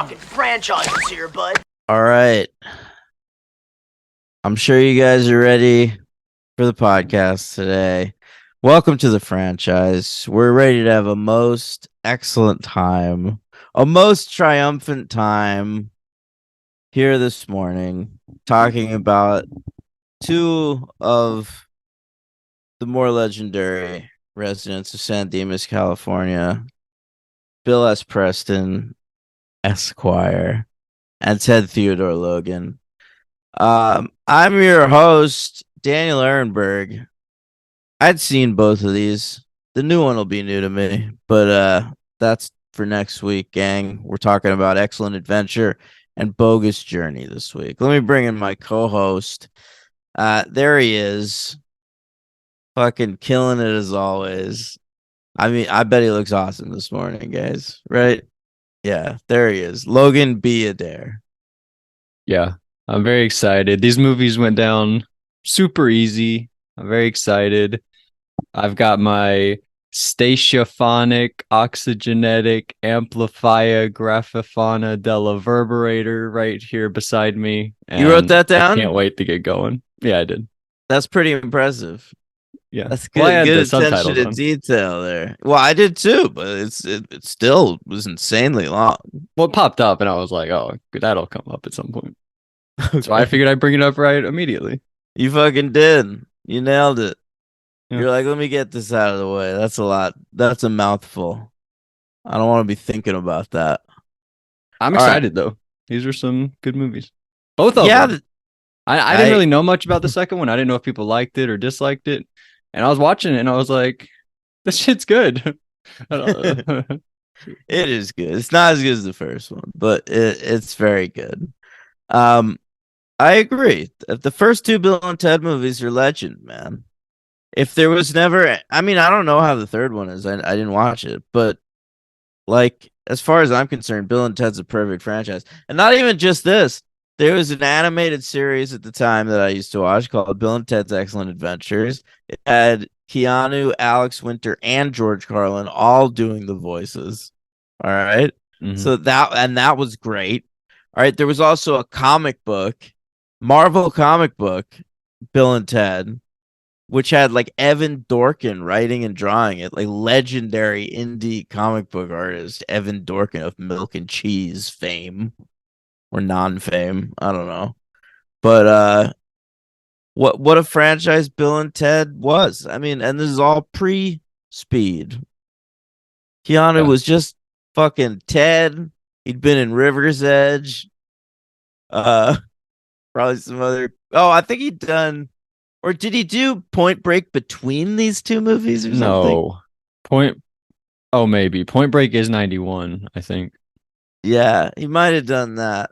talking franchises here, bud. All right. I'm sure you guys are ready for the podcast today. Welcome to the franchise. We're ready to have a most excellent time, a most triumphant time here this morning, talking about two of the more legendary residents of San Dimas, California, Bill S. Preston, Esquire, and Ted Theodore Logan. I'm your host, Daniel Ehrenberg. I'd seen both of these. The new one will be new to me, but that's for next week, gang. We're talking about Excellent Adventure and Bogus Journey this week. Let me bring in my co-host. There he is, fucking killing it as always. I mean, I bet he looks awesome this morning, guys. Right? Yeah, there he is, Logan B. Adair. Yeah, I'm very excited. These movies went down super easy. I'm very excited. I've got my Stationphonic Oxygenetic Amplifier Graphophona della Reverberator right here beside me. You wrote that I down? can't wait to get going. Yeah, I did. That's pretty impressive. Yeah. That's Well, I good. had Good the attention subtitles to on. detail there. Well, I did too, but it still was insanely long. Well, it popped up and I was like, oh, that'll come up at some point. So I Okay. figured I'd bring it up right immediately. You fucking did. You nailed it. Yeah. You're like, let me get this out of the way. That's a lot. That's a mouthful. I don't want to be thinking about that. I'm All right. excited though. These are some good movies. Both of Yeah, them. I didn't really know much about the second one. I didn't know if people liked it or disliked it. And I was watching it and I was like, this shit's good. it is good. It's not as good as the first one, but it's very good. I agree. The first two Bill and Ted movies are legend, man. If there was never, I mean, I don't know how the third one is. I didn't watch it, but like, as far as I'm concerned, Bill and Ted's a perfect franchise. And not even just this. There was an animated series at the time that I used to watch called Bill and Ted's Excellent Adventures. It had Keanu, Alex Winter, and George Carlin all doing the voices. All right. Mhm. So that was great. All right. There was also a comic book, Marvel comic book, Bill and Ted, which had like Evan Dorkin writing and drawing it, like legendary indie comic book artist Evan Dorkin of Milk and Cheese fame or non-fame, I don't know. But what a franchise Bill and Ted was. I mean, and this is all pre-Speed. Keanu was just fucking Ted. He'd been in River's Edge. Probably some other. Oh, I think he'd done. Or did he do Point Break between these two movies or something? No. Maybe. Point Break is 91, I think. Yeah, he might have done that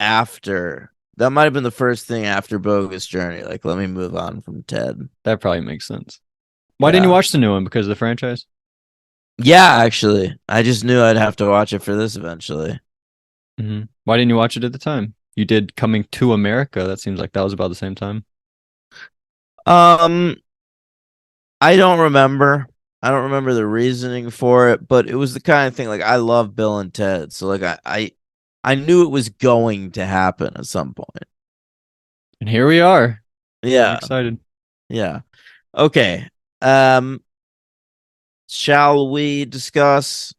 after. That might have been the first thing after Bogus Journey. Like, let me move on from Ted. That probably makes sense. Why didn't you watch the new one? Because of the franchise? Yeah, actually. I just knew I'd have to watch it for this eventually. Mm-hmm. Why didn't you watch it at the time? You did Coming to America. That seems like that was about the same time. I don't remember. I don't remember the reasoning for it, but it was the kind of thing like I love Bill and Ted, so like I knew it was going to happen at some point. And here we are. Yeah. I'm excited. Yeah. Okay. Shall we discuss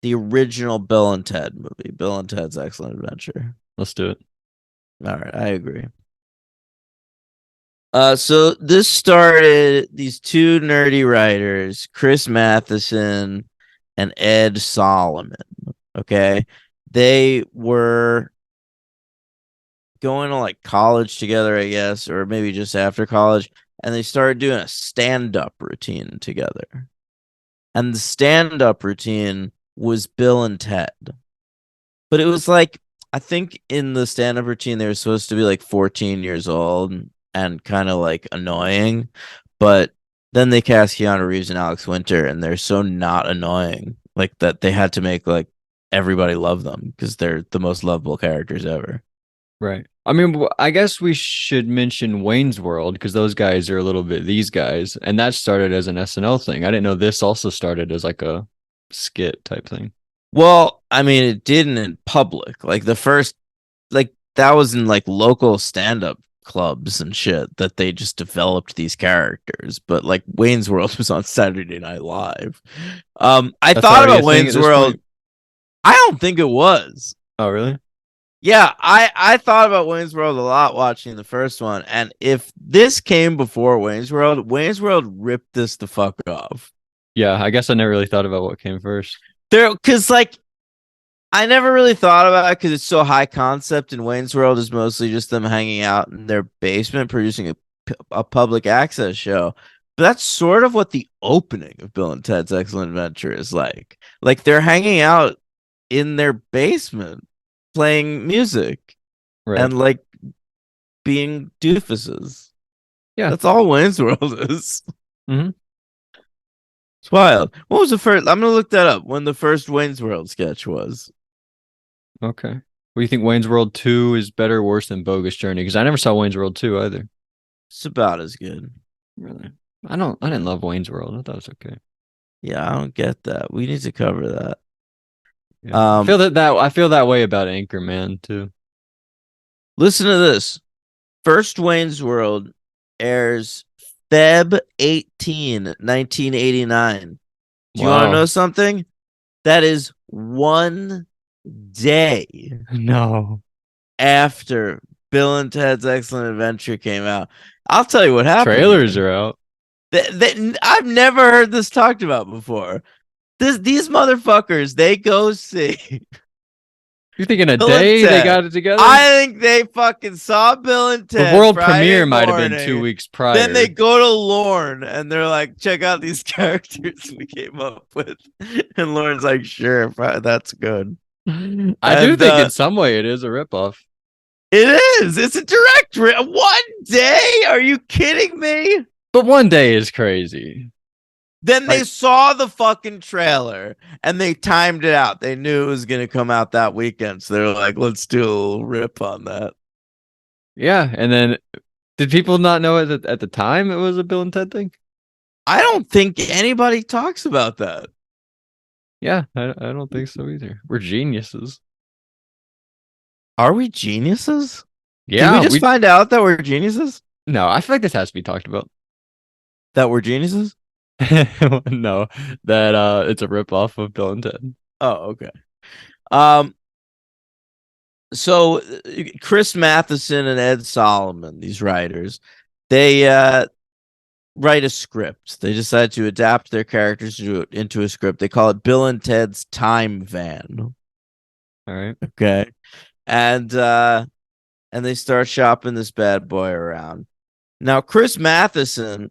the original Bill and Ted movie, Bill and Ted's Excellent Adventure? Let's do it. All right, I agree. So this started these two nerdy writers, Chris Matheson and Ed Solomon. Okay. They were going to like college together, I guess, or maybe just after college, and they started doing a stand-up routine together. And the stand-up routine was Bill and Ted. But it was like, I think in the stand-up routine they were supposed to be like 14 years old and kind of like annoying, but then they cast Keanu Reeves and Alex Winter, and they're so not annoying, like that they had to make like everybody love them because they're the most lovable characters ever. Right. I mean, I guess we should mention Wayne's World because those guys are a little bit these guys, and that started as an SNL thing. I didn't know this also started as like a skit type thing. Well, I mean, it didn't in public. Like the first, like that was in like local stand-up clubs and shit that they just developed these characters. But like Wayne's World was on Saturday Night Live. I That's thought already a about thing at Wayne's this World. point. I don't think it was. Oh, really? Yeah, I thought about Wayne's World a lot watching the first one, and if this came before Wayne's World ripped this the fuck off. Yeah, I guess I never really thought about what came first. There, because like I never really thought about it because it's so high concept, and Wayne's World is mostly just them hanging out in their basement producing a public access show. But that's sort of what the opening of Bill and Ted's Excellent Adventure is like. Like they're hanging out in their basement playing music Right. and like being doofuses. Yeah. That's all Wayne's World is. Mhm. It's wild. What was the first? I'm gonna look that up. When the first Wayne's World sketch was. Okay. What do you think Wayne's World 2 is better or worse than Bogus Journey? Because I never saw Wayne's World 2 either. It's about as good. Really? I didn't love Wayne's World. I thought it was okay. Yeah, I don't get that. We need to cover that. Yeah. I feel that way about Anchorman too. Listen to this. First Wayne's World airs Feb 18, 1989. Do you want to Wow. know something? That is one day No. after Bill and Ted's Excellent Adventure came out. I'll tell you what happened. Trailers are out. I've never heard this talked about before. These motherfuckers, they go see. You're thinking a Bill and day they Ted. got it together? I think they fucking saw Bill and Ted. The world Friday premiere might have been morning. 2 weeks prior. Then they go to Lorne and they're like, check out these characters we came up with. And Lorne's like, sure, that's good. I do think in some way it is a ripoff. It is. It's a direct 1 day? Are you kidding me? But 1 day is crazy. Then they saw the fucking trailer and they timed it out. They knew it was going to come out that weekend. So they're like, let's do a little rip on that. Yeah. And then did people not know it at the time it was a Bill and Ted thing? I don't think anybody talks about that. Yeah, I don't think so either. We're geniuses. Are we geniuses? Yeah. Did we just find out that we're geniuses? No, I feel like this has to be talked about. That we're geniuses? No, that it's a ripoff of Bill and Ted. Oh, okay. So Chris Matheson and Ed Solomon, these writers, they write a script. They decide to adapt their characters into a script. They call it Bill and Ted's Time Van. All right. Okay. And they start shopping this bad boy around. Now, Chris Matheson,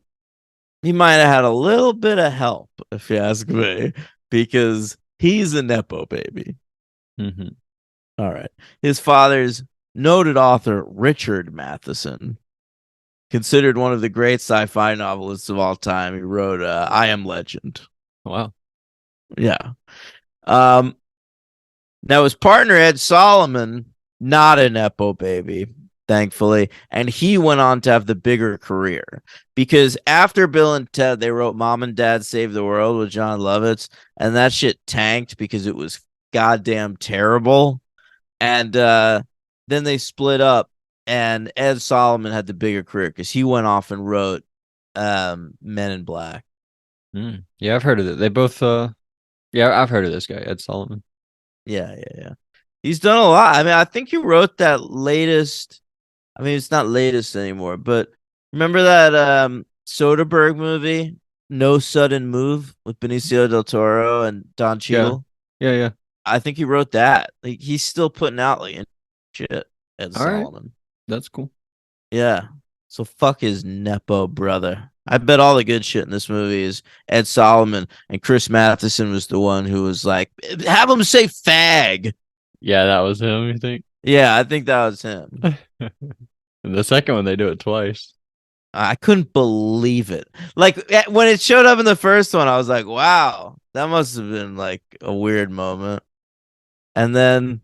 he might have had a little bit of help, if you ask me, because he's a Nepo baby. Mm-hmm. All right. His father's noted author, Richard Matheson, considered one of the great sci-fi novelists of all time. He wrote I Am Legend. Wow. Yeah. Now his partner, Ed Solomon, not a Nepo baby, thankfully, and he went on to have the bigger career because after Bill and Ted, they wrote Mom and Dad Save the World with John Lovitz, and that shit tanked because it was goddamn terrible. And then they split up, and Ed Solomon had the bigger career because he went off and wrote Men in Black. Yeah, I've heard of it. They both yeah, I've heard of this guy, Ed Solomon. Yeah. He's done a lot. I mean, I think he wrote that latest. I mean, it's not latest anymore, but remember that Soderbergh movie, No Sudden Move, with Benicio del Toro and Don Cheadle? Yeah. I think he wrote that. Like, he's still putting out like shit. Ed All right. Solomon. That's cool. Yeah. So fuck his Nepo brother. I bet all the good shit in this movie is Ed Solomon, and Chris Matheson was the one who was like, have him say fag. Yeah, that was him, you think? Yeah, I think that was him. And the second one, they do it twice. I couldn't believe it. Like when it showed up in the first one, I was like, wow, that must have been like a weird moment. And then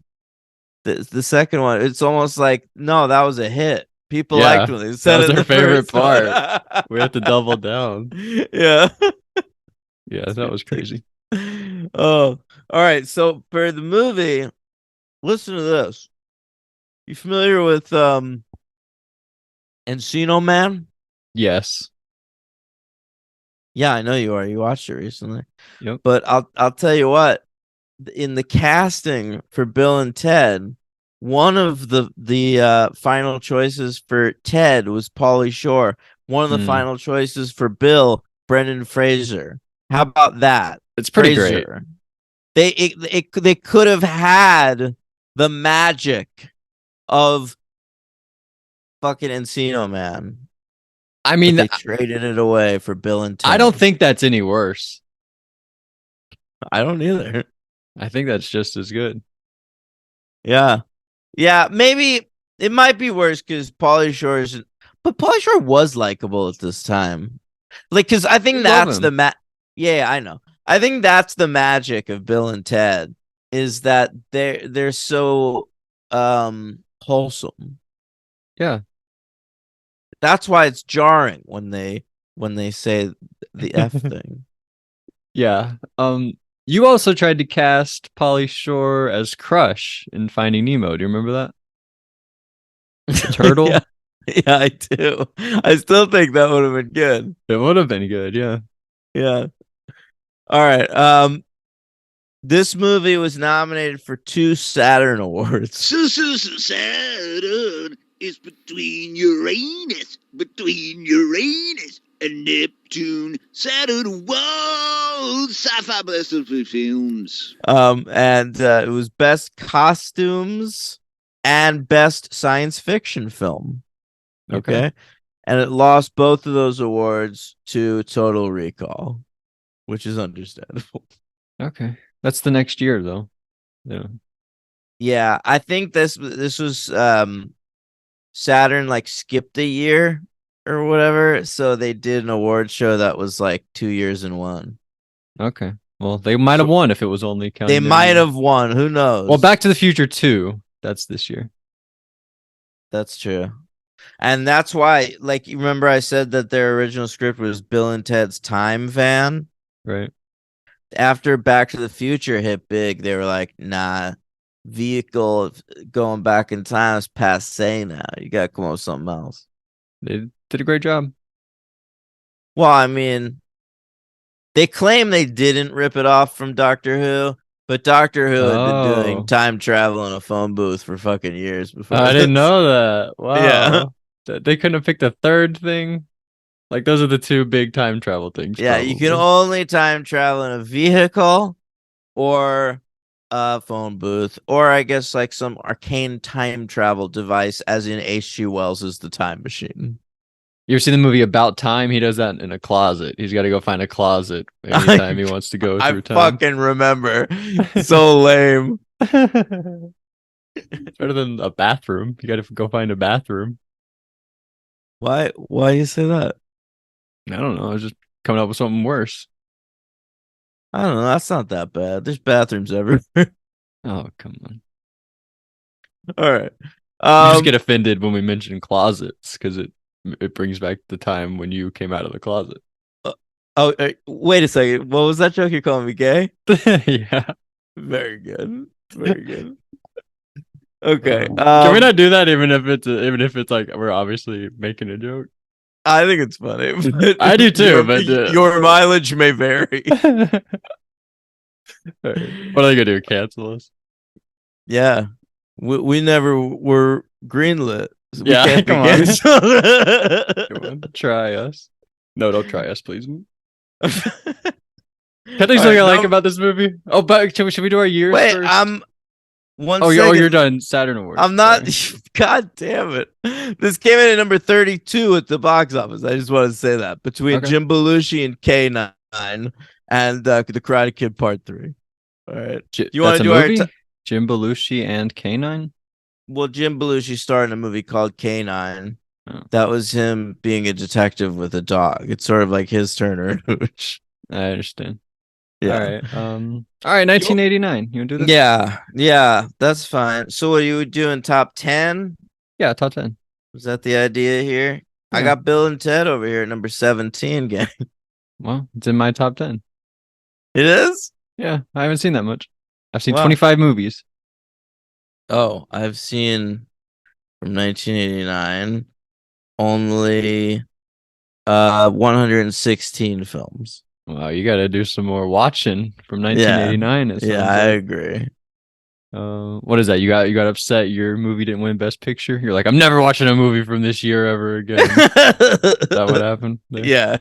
the second one, it's almost like, no, that was a hit. People liked when they said that was it. their favorite part. We have to double down. Yeah. Yeah, that was crazy. Oh, All right, so for the movie, listen to this. You familiar with Encino Man? Yes. Yeah, I know you are. You watched it recently. Yep. But I'll tell you what, in the casting for Bill and Ted, one of the final choices for Ted was Pauly Shore. One of the Hmm. final choices for Bill, Brendan Fraser. How about that? It's pretty great. Fraser. They could have had the magic of fucking Encino Man, I but mean, they traded it away for Bill and I don't Ted. think that's any worse. I don't either. I think that's just as good. Yeah. Yeah, maybe it might be worse because Pauly Shore is, but Pauly Shore was likable at this time. Like, because I think We love that's him. Yeah, I know. I think that's the magic of Bill and Ted is that they're so wholesome. Yeah. That's why it's jarring when they say the F thing. Yeah. You also tried to cast Polly Shore as Crush in Finding Nemo. Do you remember that? The Yeah, turtle? yeah, I do. I still think that would have been good. It would have been good, yeah. Yeah. All right. This movie was nominated for 2 Saturn Awards. Saturn is between Uranus and Neptune. Saturn, whoa, sci-fi blessed films. And it was best costumes and best science fiction film. Okay. And it lost both of those awards to Total Recall, which is understandable. Okay. That's the next year though. Yeah. Yeah, I think this was Saturn like skipped a year or whatever, so they did an award show that was like 2 years in one. Okay. Well, they might have So won if it was only they counting every might year. have won. Who Well, knows? Back to the Future 2. That's this year. That's true. And that's why, like, you remember I said that their original script was Bill and Ted's Time Van? Right. After Back to the Future hit big, they were like, nah, vehicle going back in time is passe now. You got to come up with something else. They did a great job. Well, I mean, they claim they didn't rip it off from Doctor Who, but Doctor Who had been doing Oh. time travel in a phone booth for fucking years before I didn't this. know that. Yeah. Wow. They couldn't have picked a third thing. Like those are the two big time travel things, Yeah, you can probably. only time travel in a vehicle or a phone booth, or I guess like some arcane time travel device, as in H.G. Wells' The Time Machine. You ever seen the movie About Time? He does that in a closet. He's got to go find a closet anytime he wants to go I through time. fucking remember. So lame. It's better than a bathroom. You got to go find a bathroom. Why you say that? I don't know. I was just coming up with something worse. I don't know. That's not that bad. There's bathrooms everywhere. Oh, come on. All right. You just get offended when we mention closets because it brings back the time when you came out of the closet. Wait a second. What was that joke? You're calling me gay? Yeah. Very good. Very good. Okay. Can we not do that even if it's like we're obviously making a joke? I think it's funny. But I do too, but your mileage may vary. What are they gonna do? Cancel us? Yeah. We never were greenlit. So we Yeah, can't be come on. canceled. Come on, try us. No, don't try us, please. Can I think something I like about this movie? Oh, but should we do our years Wait, first? I'm one Oh, second. you're done. Saturn Awards. I'm not. Sorry. God damn it! This came in at number 32 at the box office. I just wanted to say that between Okay. Jim Belushi and K9 and the Karate Kid Part 3. All right. You want That's to a do our movie? Jim Belushi and K9? well, Jim Belushi starred in a movie called K9. Oh, That was him being a detective with a dog. It's sort of like his Turner. I understand. Yeah. All right, 1989. You want to do this? Yeah, that's fine. So what you would do in top 10? Yeah, top 10. Was that the idea here? I Yeah. got Bill and Ted over here at number 17, gang. Well, it's in my top 10. It is? Yeah, I haven't seen that much. I've seen Wow. 25 movies. Oh, I've seen from 1989 only 116 films. Wow, you got to do some more watching from Yeah. 1989. It Yeah, sounds I like. agree. What is that? You got upset your movie didn't win Best Picture? You're like, I'm never watching a movie from this year ever again. Is that what happened there? Yeah.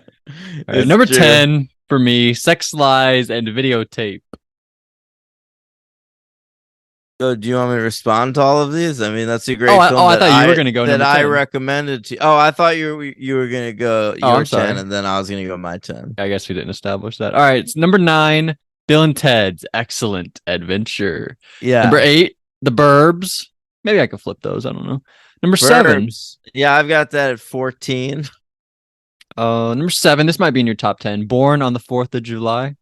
All right, number 10 for me, Sex, Lies, and Videotape. So do you want me to respond to all of these? I mean, that's a great film I thought you were gonna go that number I 10. recommended to. Oh, I thought you were gonna go your I'm 10, sorry. and then I was gonna go my 10. I guess we didn't establish that. All right, it's number 9, Bill and Ted's Excellent Adventure. Yeah. Number 8, The Burbs. Maybe I could flip those. I don't know. Number 7. Burbs. Yeah, I've got that at 14. Number 7. This might be in your top 10. Born on the 4th of July.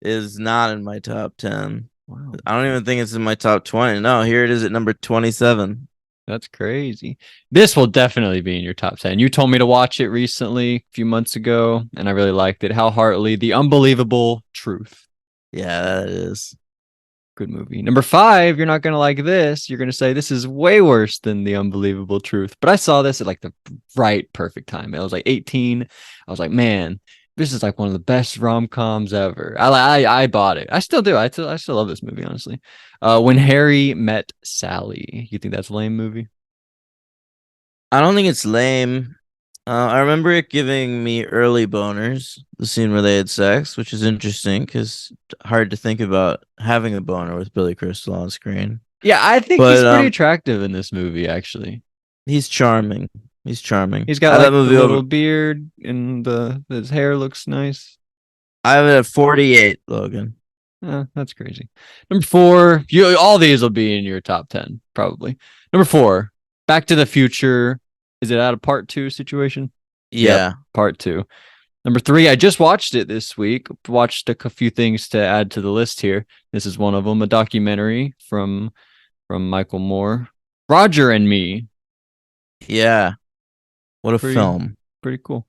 Is not in my top 10. Wow, I don't even think it's in my top 20. No, here it is at number 27. that's crazy. This will definitely be in your top 10. You told me to watch it recently, a few months ago, and I really liked it. Hal Hartley, The Unbelievable Truth. Yeah, that is. Good movie. Number 5, you're not going to like this. You're going to say this is way worse than The Unbelievable Truth. But I saw this at like the right perfect time. I was like 18. I was like, man, this is like one of the best rom-coms ever. I bought it. I still do. I still love this movie, honestly. When Harry Met Sally. You think that's a lame movie? I don't think it's lame. I remember it giving me early boners, the scene where they had sex, which is interesting because hard to think about having a boner with Billy Crystal on screen. Yeah, I think But, he's pretty attractive in this movie, actually. He's charming. He's charming. He's got like the little beard and his hair looks nice. I have it at 48, Logan. That's crazy. Number 4, all these will be in your top 10, probably. Number 4, Back to the Future. Is it out of part 2 situation? Yeah. Yep, part 2. Number 3, I just watched it this week. Watched a few things to add to the list here. This is one of them, a documentary from Michael Moore. Roger and Me. Yeah. What a film. Pretty cool.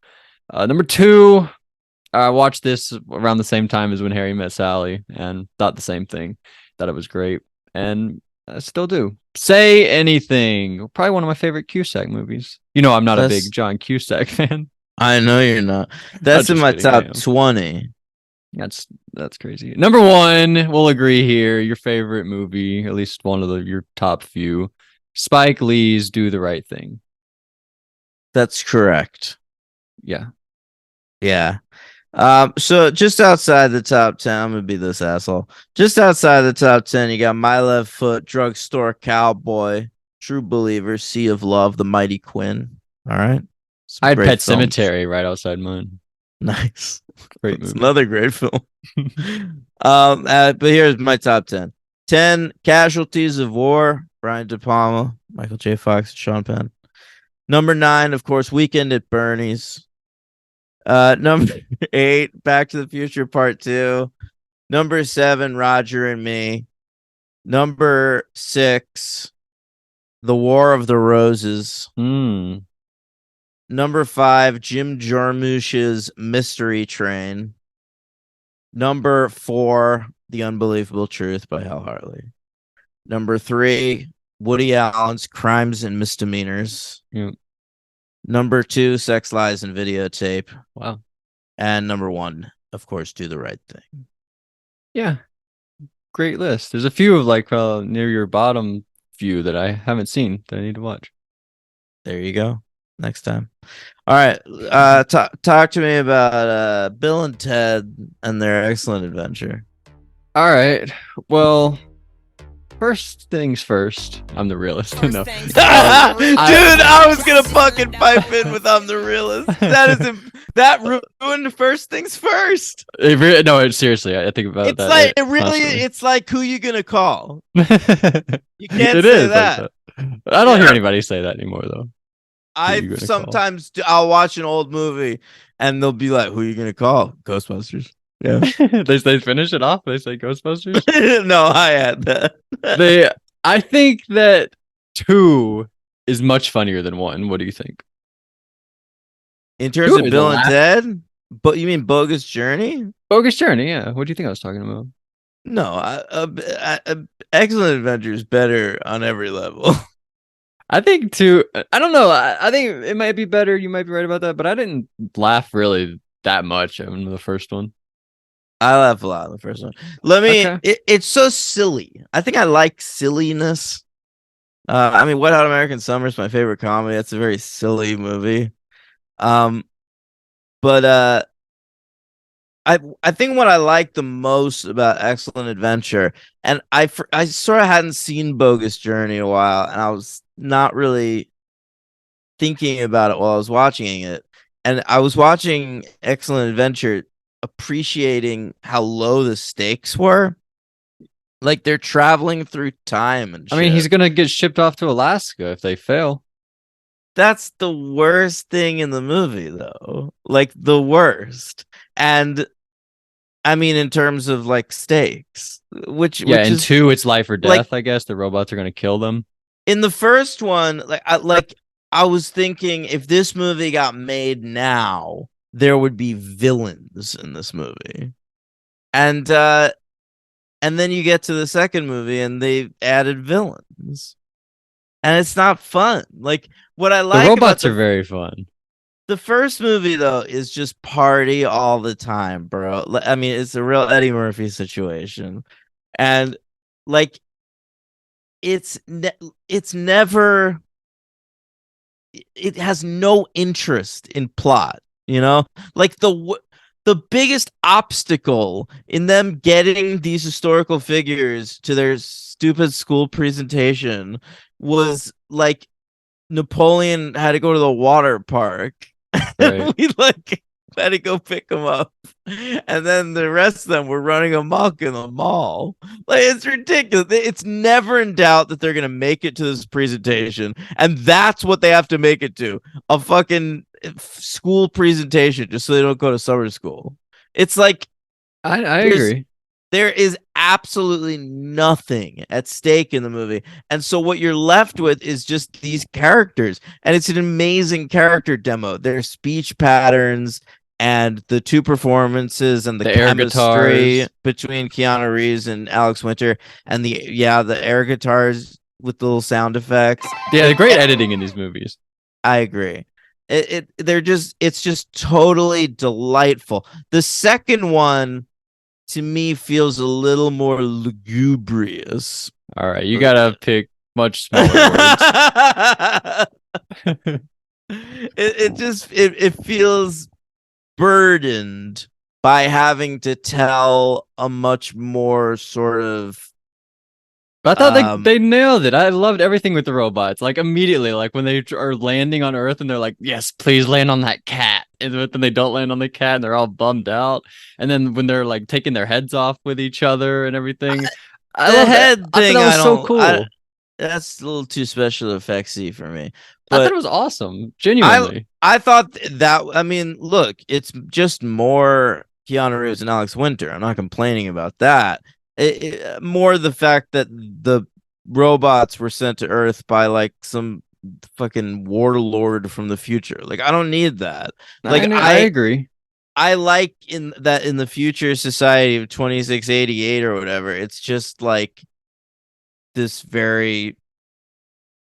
Number 2, I watched this around the same time as When Harry Met Sally and thought the same thing. Thought it was great. And I still do. Say Anything. Probably one of my favorite Cusack movies. You know, I'm not a big John Cusack fan. I know you're not. That's in my top 20. That's crazy. Number 1, we'll agree here. Your favorite movie, at least one of your top few. Spike Lee's Do the Right Thing. That's correct. Yeah. Yeah. So just outside the top 10, I'm gonna be this asshole. Just outside the top 10, you got My Left Foot, Drugstore Cowboy, True Believer, Sea of Love, The Mighty Quinn. All right. I had Pet Sematary right outside mine. Nice. Great movie. It's another great film. But here's my top 10. 10, Casualties of War, Brian De Palma, Michael J. Fox, Sean Penn. Number 9, of course, Weekend at Bernie's. Number 8, Back to the Future Part 2. Number 7, Roger and Me. Number 6, The War of the Roses. Number 5, Jim Jarmusch's Mystery Train. Number 4, The Unbelievable Truth by Hal Hartley. Number 3, Woody Allen's Crimes and Misdemeanors. Yep. Number 2, Sex, Lies, and Videotape. Wow. And number 1, of course, Do the Right Thing. Yeah. Great list. There's a few of like near your bottom few that I haven't seen that I need to watch. There you go. Next time. All right. Talk to me about Bill and Ted and their excellent adventure. All right. Well, first things first. I'm the realist. No. Dude, I was gonna fucking pipe in with I'm the realist. That ruined First Things First. Seriously, I think about that. It's like who you gonna call? You can't it say is that. Like that. I don't hear anybody say that anymore though. I'll watch an old movie and they'll be like, "Who are you gonna call? Ghostbusters." Yeah. they finish it off. They say Ghostbusters. No, I had that. I think that 2 is much funnier than 1. What do you think? In terms of Bill and Ted? But you mean Bogus Journey? Bogus Journey, yeah. What do you think I was talking about? No, Excellent Adventure is better on every level. I think too. I don't know. I think it might be better. You might be right about that, but I didn't laugh really that much in the first one. I laugh a lot in the first one. Okay. It's so silly. I think I like silliness. I mean, Wet Hot American Summer is my favorite comedy. That's a very silly movie. Um, but I think what I like the most about Excellent Adventure, and I sort of hadn't seen Bogus Journey in a while, and I was not really thinking about it while I was watching it, and I was watching Excellent Adventure, appreciating how low the stakes were. Like they're traveling through time and I mean, he's shit. gonna get shipped off to Alaska if they fail. That's the worst thing in the movie, though. Like the worst. And I mean, in terms of like stakes, Yeah, which and is two, it's life or like death. I guess the robots are gonna kill them. in the first one, I was thinking if this movie got made now, there would be villains in this movie. And then you get to the second movie and they added villains. And it's not fun. Like what I The like about robots are very fun. the first movie though is just party all the time, bro. I mean, it's a real Eddie Murphy situation. And like it's never it has no interest in plot, you know? Like the biggest obstacle in them getting these historical figures to their stupid school presentation was like Napoleon had to go to the water park. Right. We like had to go pick him up. And then the rest of them were running amok in the mall. Like it's ridiculous. It's never in doubt that they're gonna make it to this presentation. And that's what they have to make it to. A fucking school presentation just so they don't go to summer school. It's like I there's agree. there is absolutely nothing at stake in the movie. And so what you're left with is just these characters. And it's an amazing character demo. Their speech patterns and the two performances and the The air chemistry guitars. between Keanu Reeves and Alex Winter and the air guitars with the little sound effects. Yeah, the Like great editing in these movies. I agree. It's just totally delightful. The second one to me feels a little more lugubrious. All right, you gotta pick much smaller words. It feels burdened by having to tell a much more sort of But I thought um they nailed it. I loved everything with the robots. Like immediately, like when they are landing on Earth and they're like, "Yes, please land on that cat," and then they don't land on the cat and they're all bummed out. And then when they're like taking their heads off with each other and everything, I the loved it. head I thought thing that I was so don't I cool. that's a little too special effectsy for me. I thought it But was awesome. I Genuinely. I thought that I mean, look, it's just more Keanu Reeves and Alex Winter. I'm not complaining about that. More the fact that the robots were sent to Earth by like some fucking warlord from the future. Like I don't need that. Like I agree. I like in the future society of 2688 or whatever. It's just like this very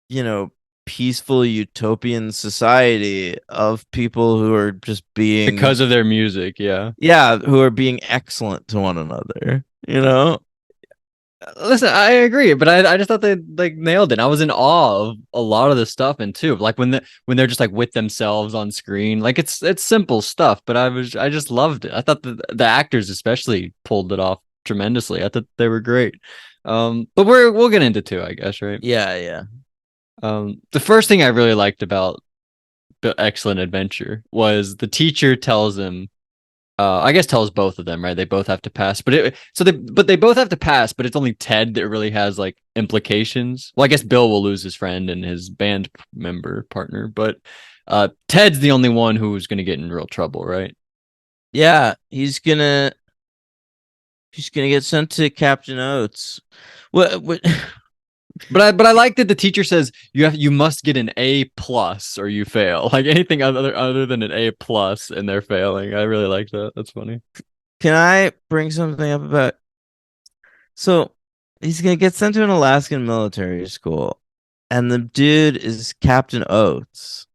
you know, peaceful utopian society of people who are just being Because of their music, yeah. yeah, who are being excellent to one another, you know? Listen, I agree, but I just thought they like nailed it. I was in awe of a lot of the stuff and too, like when they're just like with themselves on screen, like it's simple stuff, but I just loved it. I thought the actors especially pulled it off tremendously. I thought they were great. But we'll get into two, I guess, right? Yeah, yeah. The first thing I really liked about the Excellent Adventure was the teacher tells him I guess tells both of them, right? They both have to pass, but they both have to pass, but it's only Ted that really has like implications. Well, I guess Bill will lose his friend and his band member partner, but Ted's the only one who's going to get in real trouble, right? Yeah, he's gonna get sent to Captain Oates. What But I like that the teacher says you must get an A plus or you fail. Like anything other than an A plus and they're failing. I really like that. That's funny. can I bring something up about So he's gonna get sent to an Alaskan military school, and the dude is Captain Oates.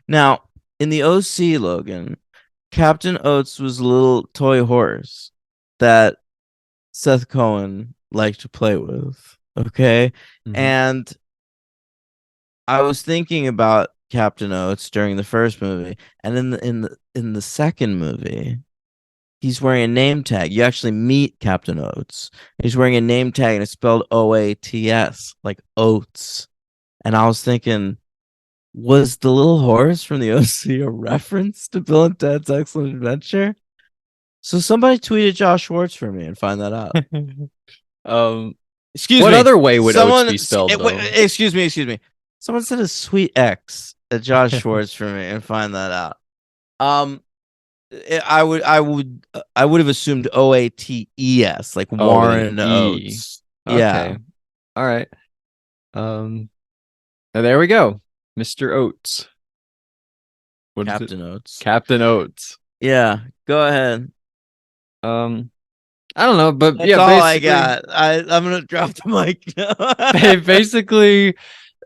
Now, in the OC, Logan, Captain Oates was a little toy horse that Seth Cohen liked to play with. Okay. Mhm. And I was thinking about Captain Oates during the first movie, and in the second movie, he's wearing a name tag. You actually meet Captain Oates. He's wearing a name tag, and it's spelled Oats, like oats. And I was thinking, was the little horse from the OC a reference to Bill and Ted's Excellent Adventure? So somebody tweeted Josh Schwartz for me and find that out. Excuse What me. other way would Someone, oats be spelled, though? excuse me. Someone said a sweet X at Josh Schwartz for me and find that out. I would have assumed Oates, like Warren O-A-E. Oates. Okay. Yeah. All right. There we go. Mr. Oates. What is it? Captain Oates. Captain Oates. Yeah. Go ahead. I don't know, but That's yeah, all I basically, got. I'm gonna drop the mic now. basically,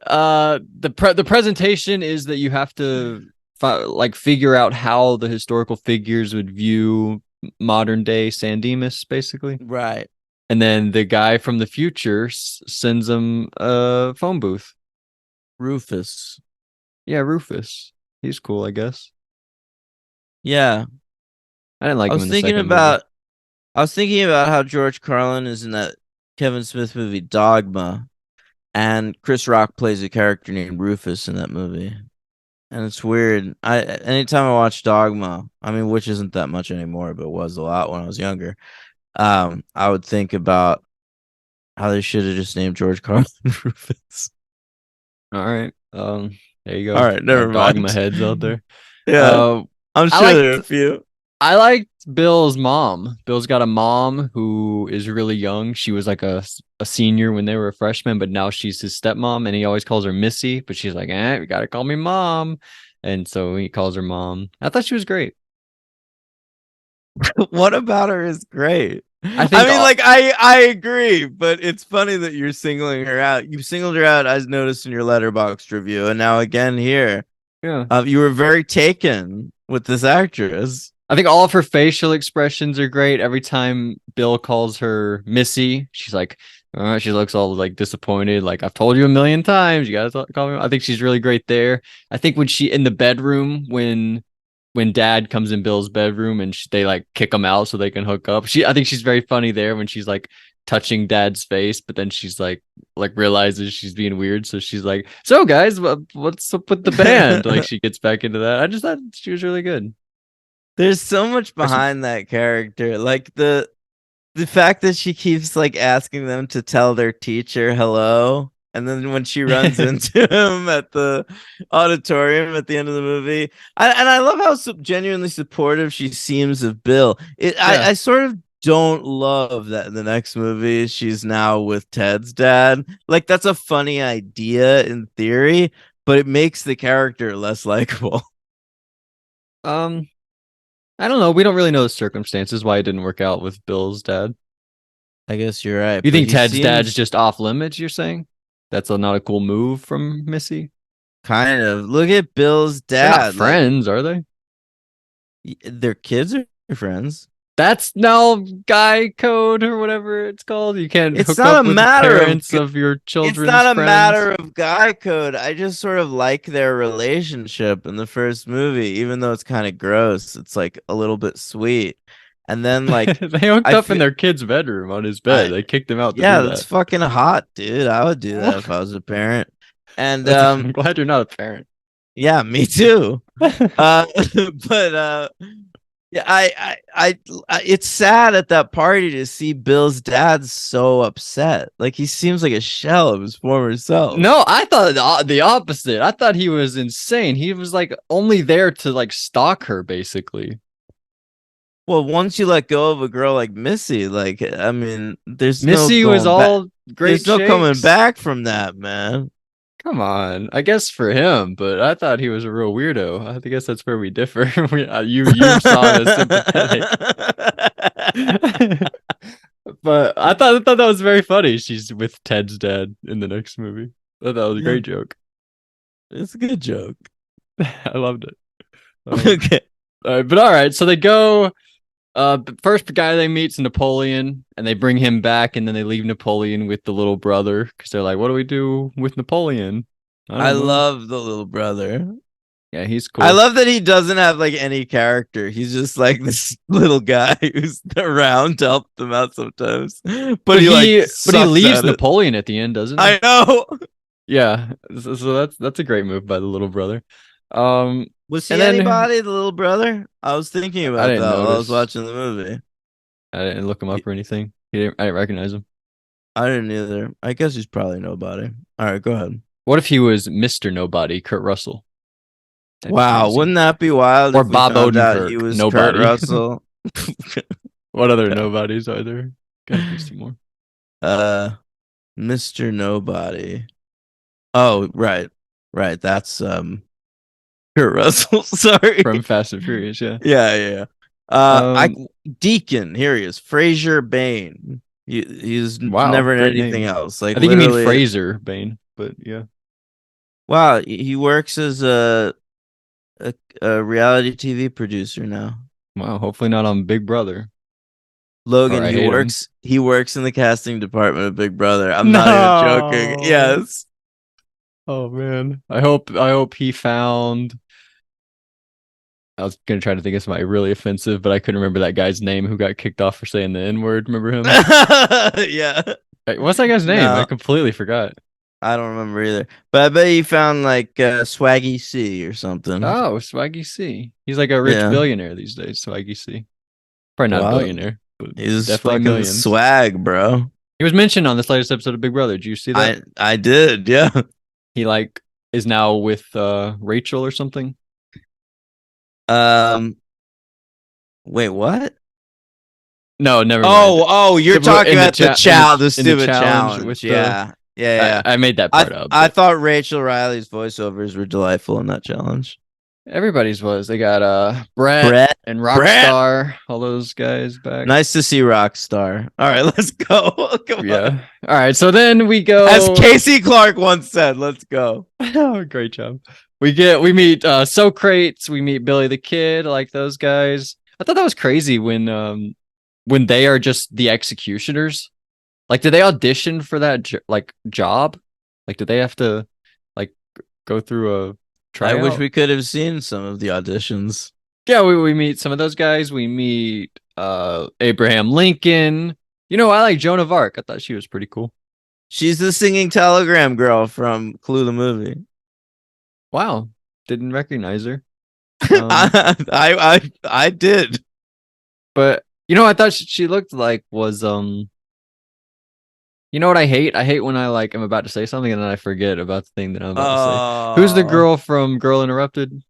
the presentation is that you have to figure out how the historical figures would view modern day San Dimas, basically. Right. And then the guy from the future sends them a phone booth. Rufus. Yeah, Rufus. He's cool, I guess. Yeah. I didn't like I him was in the thinking second about movie. I was thinking about how George Carlin is in that Kevin Smith movie Dogma, and Chris Rock plays a character named Rufus in that movie. And it's weird. Anytime I watch Dogma, I mean, which isn't that much anymore, but was a lot when I was younger. I would think about how they should have just named George Carlin Rufus. All right. There you go. All right, never Dogma mind. heads out there. Yeah, I'm sure there are a few. I liked Bill's mom. Bill's got a mom who is really young. She was like a senior when they were a freshman, but now she's his stepmom, and he always calls her Missy, but she's like, you gotta call me mom. And so he calls her mom. I thought she was great. What about her is great? I think I agree, but it's funny that you're singling her out. You singled her out, as noticed in your Letterboxd review, and now again here. Yeah. You were very taken with this actress. I think all of her facial expressions are great. Every time Bill calls her Missy, she's like, she looks all like disappointed. Like, I've told you a million times, you gotta call me. I think she's really great there. I think when she in the bedroom, when Dad comes in Bill's bedroom and they like kick him out so they can hook up. I think she's very funny there when she's like touching Dad's face, but then she's like realizes she's being weird, so she's like, "So guys, what's up with the band?" Like she gets back into that. I just thought she was really good. There's so much behind that character. Like the fact that she keeps like asking them to tell their teacher hello. And then when she runs into him at the auditorium at the end of the movie, I love how genuinely supportive she seems of Bill. I sort of don't love that in the next movie she's now with Ted's dad. Like, that's a funny idea in theory, but it makes the character less likable. I don't know. We don't really know the circumstances why it didn't work out with Bill's dad. I guess you're right. You think Ted's dad's just off limits, you're saying? That's not a cool move from Missy? Kind of. Look at Bill's dad. They're not friends, are they? Their kids are friends. That's now guy code or whatever it's called. You can't It's hook not up a with matter parents of your children. It's not a matter of guy code. I just sort of like their relationship in the first movie, even though it's kind of gross. It's like a little bit sweet. And then like they hooked up in their kid's bedroom on his bed. They kicked him out to do that. That's fucking hot, dude. I would do that if I was a parent. And I'm glad you're not a parent. Yeah, me too. But yeah, I it's sad at that party to see Bill's dad so upset. Like, he seems like a shell of his former self. No, I thought the opposite. I thought he was insane. He was like only there to like stalk her, basically. Well, once you let go of a girl like Missy, like, I mean, Missy was all great. There's no coming back from that, man. Come on, I guess for him, but I thought he was a real weirdo. I guess that's where we differ. You saw him as sympathetic. But I thought that was very funny. She's with Ted's dad in the next movie. I thought that was a Yeah. great joke. It's a good joke. I loved it. Okay. But all right, so they go. First guy they meet's Napoleon, and they bring him back, and then they leave Napoleon with the little brother because they're like, "What do we do with Napoleon?" I don't know. love the little brother. Yeah, he's cool. I love that he doesn't have like any character. He's just like this little guy who's around to help them out sometimes. But he like but he leaves sucks at it. Napoleon at the end, doesn't he? I know. Yeah, so that's a great move by the little brother. Was he And then- anybody, the little brother? I was thinking about didn't that while I was notice. watching the movie. I didn't look him up or anything. I didn't recognize him. I didn't either. I guess he's probably nobody. All right, go ahead. What if he was Mr. Nobody, Kurt Russell? That'd be Wow, crazy. wouldn't that be wild? Or if we Bob found out Odenkirk, he was nobody. Kurt Russell. What other nobodies are there? Gotta be some more. Mr. Nobody. Oh, right. That's Kurt Russell. Sorry. From Fast and Furious, yeah. Yeah. Deacon. Here he is. Fraser Bane. He's Wow, never in great anything name. else. Like I think you mean literally- Fraser Bane, but yeah. Wow, he works as a reality TV producer now. Wow, hopefully not on Big Brother. Logan, Or I he hate him. works. He works in the casting department of Big Brother. I'm not even joking. No. Yes. Oh man. I hope he found. I was gonna try to think of somebody really offensive, but I couldn't remember that guy's name who got kicked off for saying the N-word. Remember him? Yeah. Hey, what's that guy's name? No. I completely forgot. I don't remember either. But I bet he found like Swaggy C or something. Oh, Swaggy C. He's like a rich Yeah. billionaire these days. Swaggy C. Probably not Wow. a billionaire, but He's definitely fucking millions. swag, bro. He was mentioned on this latest episode of Big Brother. Did you see that? I did, yeah. He like is now with Rachel or something. Wait, what? No, never mind. Oh, you're talking In the about the in the stupid challenge challenge. with the- Yeah. I made that part up. I but thought Rachel Riley's voiceovers were delightful in that challenge. everybody's was. They got Brett Brett, and Rockstar, all those guys back. nice to see Rockstar. All right, let's go. Come on. Yeah. All right. So then we go. As Casey Clark once said, let's go. Oh, great job. We meet Socrates, we meet Billy the Kid, I like those guys. I thought that was crazy when they are just the executioners. Like, did they audition for that job? Like, did they have to like go through a tryout? I wish we could have seen some of the auditions. Yeah, we meet some of those guys. We meet Abraham Lincoln. You know, I like Joan of Arc. I thought she was pretty cool. She's the singing telegram girl from Clue the movie. Wow, didn't recognize her. I did. But you know, I thought she looked like was You know what I hate? I hate when I like am about to say something and then I forget about the thing that I'm about to say. Who's the girl from Girl Interrupted?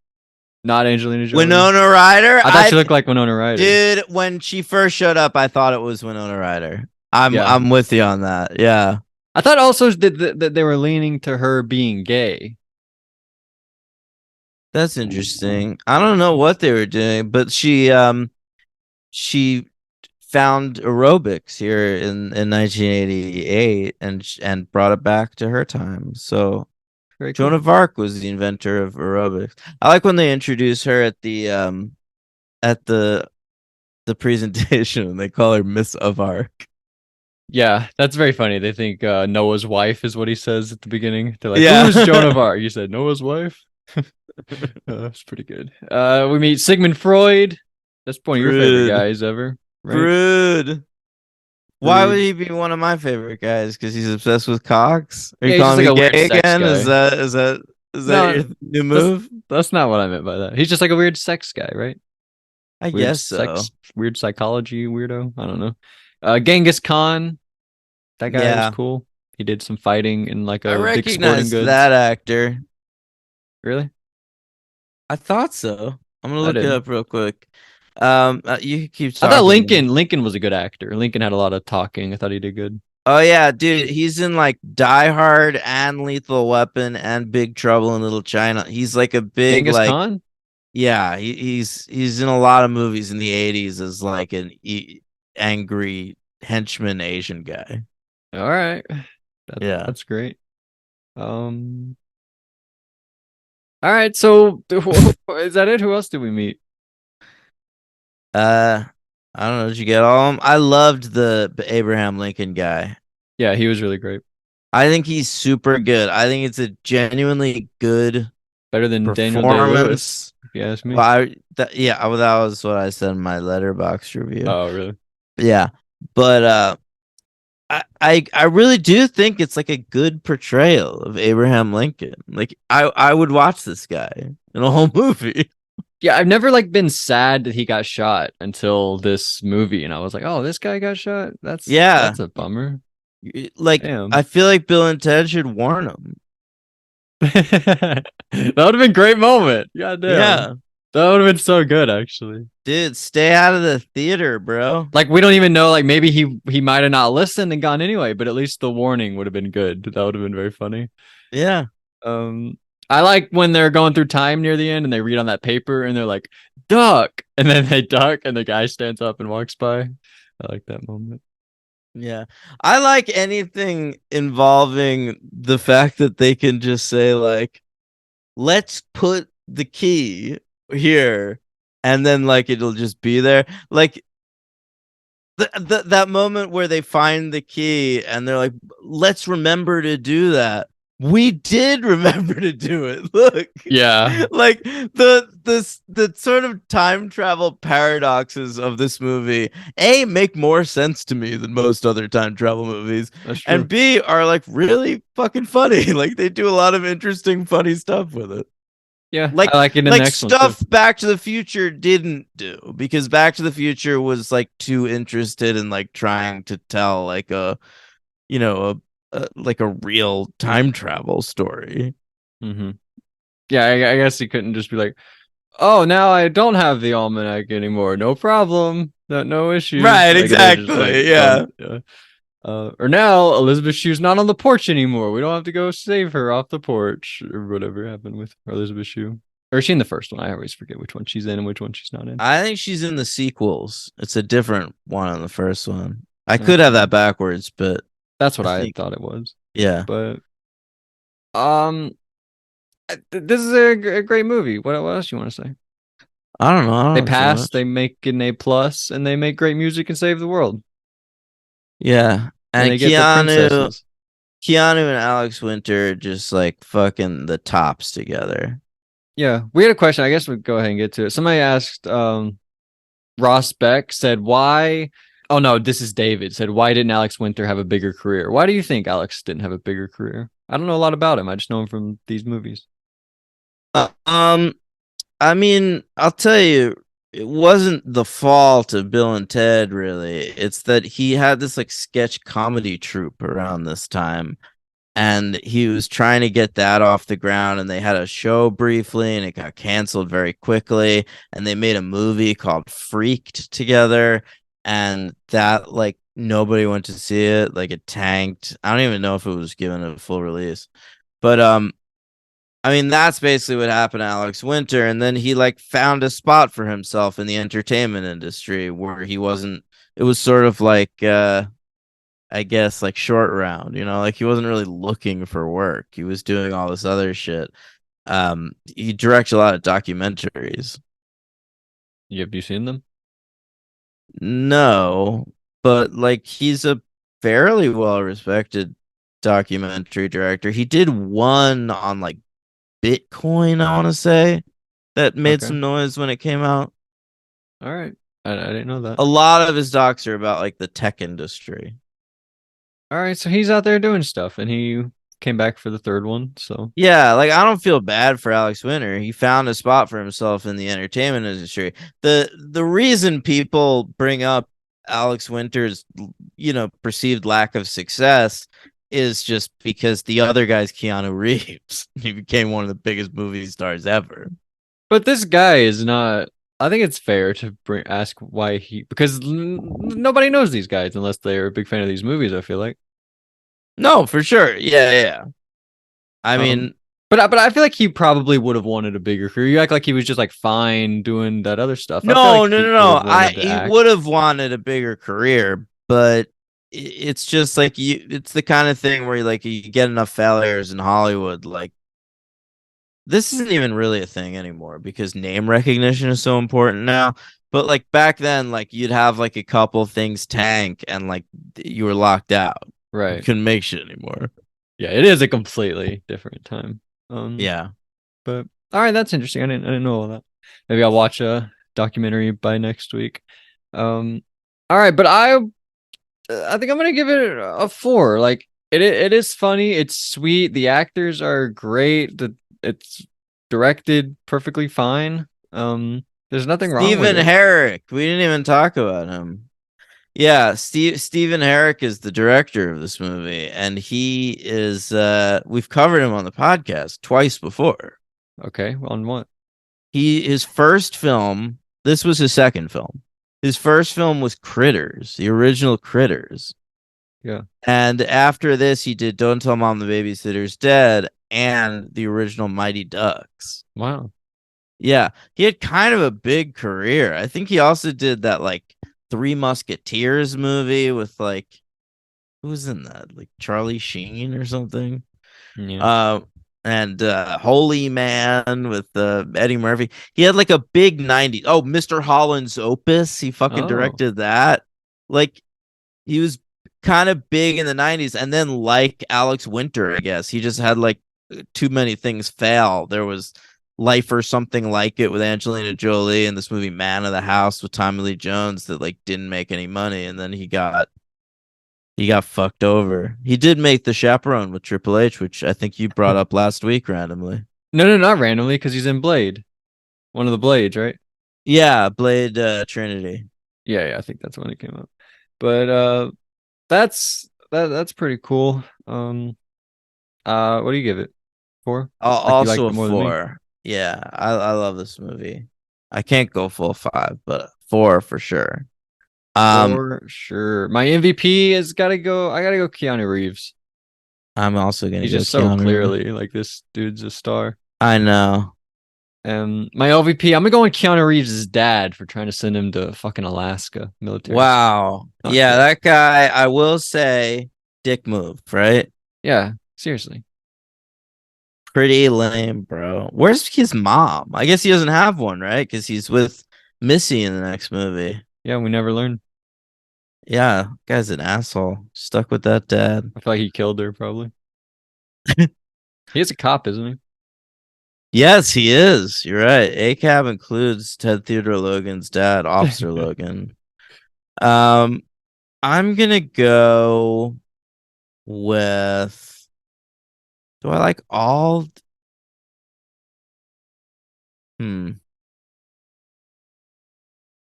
Not Angelina Jolie. Winona Ryder. I thought she looked like Winona Ryder. Dude, when she first showed up, I thought it was Winona Ryder. Yeah. I'm with you on that. Yeah. I thought also that they were leaning to her being gay. That's interesting. I don't know what they were doing, but she found aerobics here in 1988 and brought it back to her time. So Very cool. Joan of Arc was the inventor of aerobics. I like when they introduce her at the presentation and they call her Miss of Arc. Yeah, that's very funny. They think Noah's wife is what he says at the beginning. They're like, Yeah. who's Joan of Arc? You said Noah's wife? That's pretty good. We meet Sigmund Freud. That's one of your favorite Freud. guys ever. Right? Rude. Why would Rude. he be one of my favorite guys? Because he's obsessed with cocks? Are you Yeah, he's calling just me like a gay weird sex again? guy. Is that No, your new move? That's not what I meant by that. He's just like a weird sex guy, right? I Weird guess so. weird psychology weirdo. I don't know. Genghis Khan. That guy Yeah. was cool. He did some fighting in like I a Dick's Sporting recognize Goods. that actor. Really? I thought so. I'm gonna I look it didn't. up real quick. You keep I talking. thought Lincoln was a good actor. Lincoln had a lot of talking. I thought he did good. Oh yeah, dude, he's in like Die Hard and Lethal Weapon and Big Trouble in Little China. He's like a big Genghis like Khan? yeah, he's in a lot of movies in the 80s as like an angry henchman Asian guy. All right. Yeah. That's great. All right, so is that it? Who else did we meet? I don't know. Did you get all of them? I loved the Abraham Lincoln guy. Yeah, he was really great. I think he's super good. I think it's a genuinely good Better than Daniel performance. Day-Lewis, if you ask me. Well, that was what I said in my letterbox review. Oh, really? Yeah, but I really do think it's like a good portrayal of Abraham Lincoln. Like I would watch this guy in a whole movie. Yeah, I've never like been sad that he got shot until this movie, and I was like, "Oh, this guy got shot. That's a bummer." Like Damn. I feel like Bill and Ted should warn him. That would have been a great moment. God damn. Yeah, That would have been so good, actually. dude, stay out of the theater, bro. Like we don't even know. Like maybe he might have not listened and gone anyway, but at least the warning would have been good. That would have been very funny. Yeah. I like when they're going through time near the end and they read on that paper and they're like, duck. And then they duck and the guy stands up and walks by. I like that moment. Yeah. I like anything involving the fact that they can just say, like, let's put the key here, and then like it'll just be there. Like that moment where they find the key and they're like, let's remember to do that. We did remember to do it. Look. Yeah. Like the sort of time travel paradoxes of this movie, A, make more sense to me than most other time travel movies. That's true. And B, are like really fucking funny. Like they do a lot of interesting, funny stuff with it. Yeah, Like I like it in like the next one, stuff too. Back to the Future didn't do, because Back to the Future was like too interested in like trying to tell like a like a real time travel story. Mm-hmm. Yeah, I guess he couldn't just be like, oh, now I don't have the almanac anymore. No problem. No issues. Right, Like, exactly. Yeah. Or now Elizabeth Shue's not on the porch anymore. We don't have to go save her off the porch or whatever happened with Elizabeth Shue. Or is she in the first one? I always forget which one she's in and which one she's not in. I think she's in the sequels. It's a different one on the first one. I could have that backwards, but that's what I thought it was. Yeah. But this is a great movie. What else you want to say? I don't know. They pass, they make an A+, and they make great music and save the world. Yeah. And they get the Keanu and Alex Winter just like fucking the tops together. Yeah. We had a question. I guess we'll go ahead and get to it. Somebody asked, Ross Beck said, why? Oh, no, this is David. Said, why didn't Alex Winter have a bigger career? Why do you think Alex didn't have a bigger career? I don't know a lot about him. I just know him from these movies. I mean, I'll tell you, it wasn't the fault of Bill and Ted, really. It's that he had this like sketch comedy troupe around this time, and he was trying to get that off the ground, and they had a show briefly and it got canceled very quickly, and they made a movie called Freaked together, and that like nobody went to see it. Like it tanked. I don't even know if it was given a full release. But I mean, that's basically what happened to Alex Winter. And then he like found a spot for himself in the entertainment industry where he wasn't, it was sort of like, I guess like short round, like he wasn't really looking for work. He was doing all this other shit. He directs a lot of documentaries. Have you seen them? No, but like he's a fairly well respected documentary director. He did one on like Bitcoin, I want to say, that made some noise when it came out. All right. I didn't know that. A lot of his docs are about like the tech industry. All right, so he's out there doing stuff, and he came back for the third one. So yeah, like I don't feel bad for Alex Winter. He found a spot for himself in the entertainment industry. The reason people bring up Alex Winter's perceived lack of success is just because the other guy's Keanu Reeves. He became one of the biggest movie stars ever. But this guy is not. I think it's fair to ask why because nobody knows these guys unless they're a big fan of these movies. I feel like. No, for sure. Yeah. I mean, but I feel like he probably would have wanted a bigger career. You act like he was just like fine doing that other stuff. No. He would have wanted a bigger career, but it's just like it's the kind of thing where you get enough failures in Hollywood, like this isn't even really a thing anymore because name recognition is so important now. But like back then, like you'd have like a couple things tank and like you were locked out. You Right. couldn't make shit anymore. Yeah, it is a completely different time. Um, Yeah. but all right, that's interesting. I didn't know all that. Maybe I'll watch a documentary by next week. All right, but I think I'm gonna give it a 4. Like it is funny. It's sweet. The actors are great. It's directed perfectly fine. There's nothing wrong with Stephen it. Herrick. We didn't even talk about him. Yeah, Stephen Herrick is the director of this movie, and he is we've covered him on the podcast twice before. Okay, on what? His first film, this was his second film. His first film was Critters, the original Critters. Yeah. And after this, he did Don't Tell Mom the Babysitter's Dead and the original Mighty Ducks. Wow. Yeah, he had kind of a big career. I think he also did that like Three Musketeers movie with like who was in that? Like Charlie Sheen or something. Yeah. Uh, and Holy Man with Eddie Murphy. He had like a big 90s. Oh, Mr. Holland's Opus. He fucking Oh. directed that. Like he was kind of big in the 90s. And then like Alex Winter, I guess, he just had like too many things fail. There was Life or Something Like It with Angelina Jolie and this movie Man of the House with Tommy Lee Jones that like didn't make any money. And then he got fucked over. He did make The Chaperone with Triple H, which I think you brought up last week randomly. No, not randomly, because he's in Blade. One of the Blades, right? Yeah, Blade Trinity. Yeah, I think that's when it came out. But that's pretty cool. What do you give it? 4? Like you liked Also it a more than me? 4. Yeah, I love this movie. I can't go full 5, but 4 for sure. For sure. My MVP has gotta go. I gotta go Keanu Reeves. I'm also gonna He's go just so Keanu Reeves. clearly like this dude's a star. I know. And my LVP, I'm gonna go with Keanu Reeves' dad for trying to send him to fucking Alaska military school. Wow. Not Yeah, fair. that guy, I will say, dick move, right? Yeah, seriously. Pretty lame, bro. Where's his mom? I guess he doesn't have one, right? Because he's with Missy in the next movie. Yeah, we never learned. Yeah, guy's an asshole. Stuck with that dad. I feel like he killed her probably. He is a cop, isn't he? Yes, he is. You're right. ACAB includes Ted Theodore Logan's dad, Officer Logan. Um, I'm gonna go with. Do I like all? Hmm.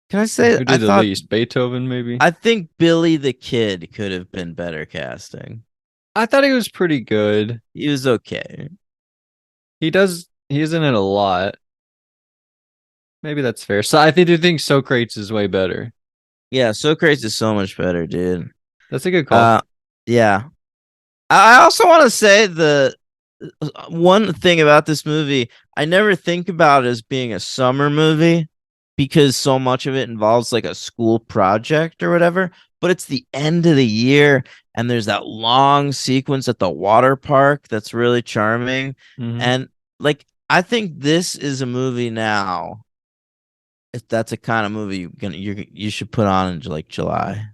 Can I say Who I did the thought least? Beethoven, maybe? I think Billy the Kid could have been better casting. I thought he was pretty good. He was okay. He is in it a lot. Maybe that's fair. So I do think Socrates is way better. Yeah, Socrates is so much better, dude. That's a good call. Uh, yeah. I also want to say the one thing about this movie, I never think about it as being a summer movie because so much of it involves like a school project or whatever. But it's the end of the year, and there's that long sequence at the water park that's really charming. Mhm. And like, I think this is a movie now. If that's a kind of movie you should put on in like July, All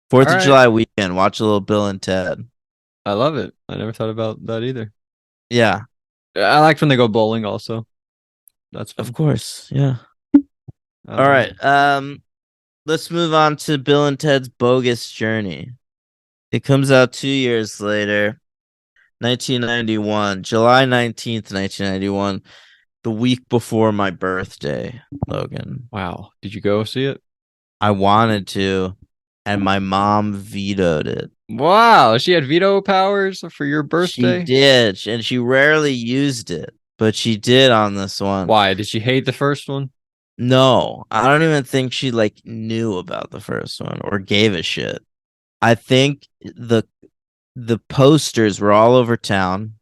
Fourth of right. July weekend. Watch a little Bill and Ted. I love it. I never thought about that either. Yeah, I like when they go bowling also. That's of fun. course. Yeah. All right. Um, Let's move on to Bill and Ted's Bogus Journey. It comes out 2 years later, 1991, July 19th, 1991, the week before my birthday, Logan. wow. Did you go see it? I wanted to, and my mom vetoed it. Wow, she had veto powers for your She birthday? did, and she rarely used it, but she did on this one. Why? Did she hate the first one? No, I don't even think she like knew about the first one or gave a shit. I think the posters were all over town,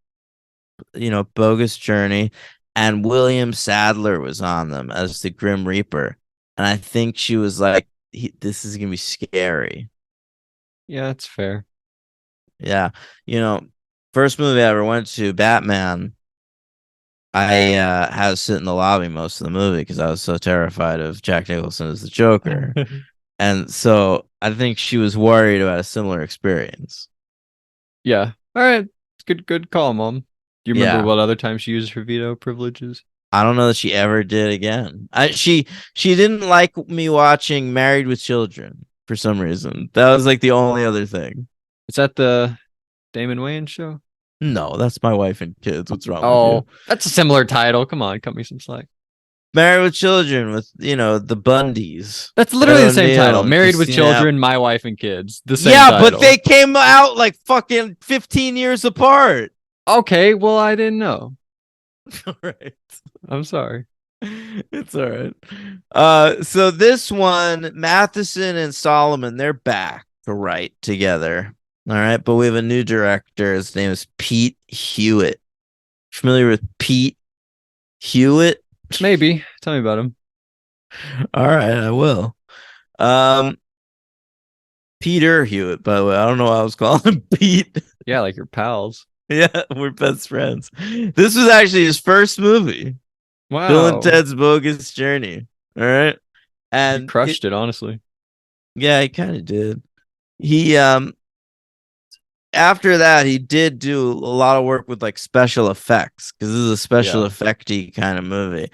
Bogus Journey, and William Sadler was on them as the Grim Reaper. And I think she was like, this is gonna be scary. Yeah, that's fair. Yeah. First movie I ever went to, Batman, I had to sit in the lobby most of the movie because I was so terrified of Jack Nicholson as the Joker. And so I think she was worried about a similar experience. Yeah. All right. Good call, Mom. Do you remember Yeah. what other time she used her veto privileges? I don't know that she ever did again. She didn't like me watching Married with Children for some reason. That was like the only other thing. Is that the Damon Wayans show? No, that's My Wife and Kids. What's wrong with you? Oh, that's a similar title. Come on, cut me some slack. Married with Children with the Bundys. That's literally Ed the same O'Neill title. and Married with Christina Children, My Wife and Kids. The same Yeah, title. but they came out like fucking 15 years apart. Okay, well, I didn't know. All right. I'm sorry. It's all right. So this one, Matheson and Solomon, they're back to write together. All right, but we have a new director. His name is Pete Hewitt. Familiar with Pete Hewitt? Maybe. Tell me about him. All right, I will. Um, Peter Hewitt, by the way. I don't know why I was calling him Pete. Yeah, like your pals. Yeah, we're best friends. This was actually his first movie. Wow. Bill and Ted's Bogus Journey. All right. And you crushed it, honestly. Yeah, he kind of did. He after that he did do a lot of work with like special effects because this is a special effecty kind of movie.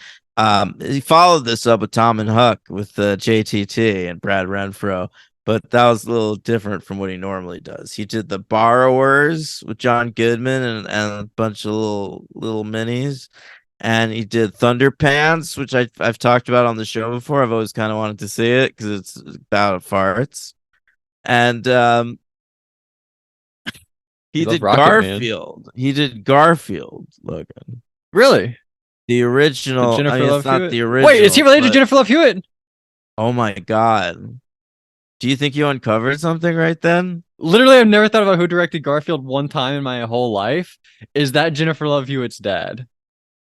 He followed this up with Tom and Huck with JTT and Brad Renfro, but that was a little different from what he normally does. He did The Borrowers with John Goodman and a bunch of little minis. And he did Thunderpants, which I've talked about on the show before. I've always kind of wanted to see it because it's about farts. And he did Garfield. Man. He did Garfield, Logan. Really? The original. Jennifer Love it's not Hewitt? the original. Wait, is he related to Jennifer Love Hewitt? Oh my god. Do you think you uncovered something right then? Literally, I've never thought about who directed Garfield one time in my whole life. Is that Jennifer Love Hewitt's dad?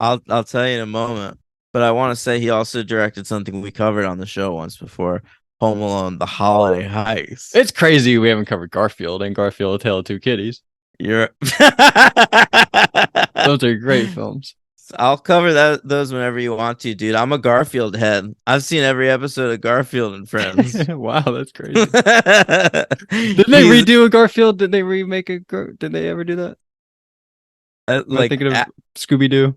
I'll tell you in a moment. But I want to say he also directed something we covered on the show once before, Home Alone: The Holiday Heist. It's crazy we haven't covered Garfield and Garfield: A Tale of Two Kitties. Those are great films. I'll cover those whenever you want to, dude. I'm a Garfield head. I've seen every episode of Garfield and Friends. Wow, that's crazy. Didn't they redo a Garfield? Did they remake a? Did they ever do that? Like thinking of Scooby Doo.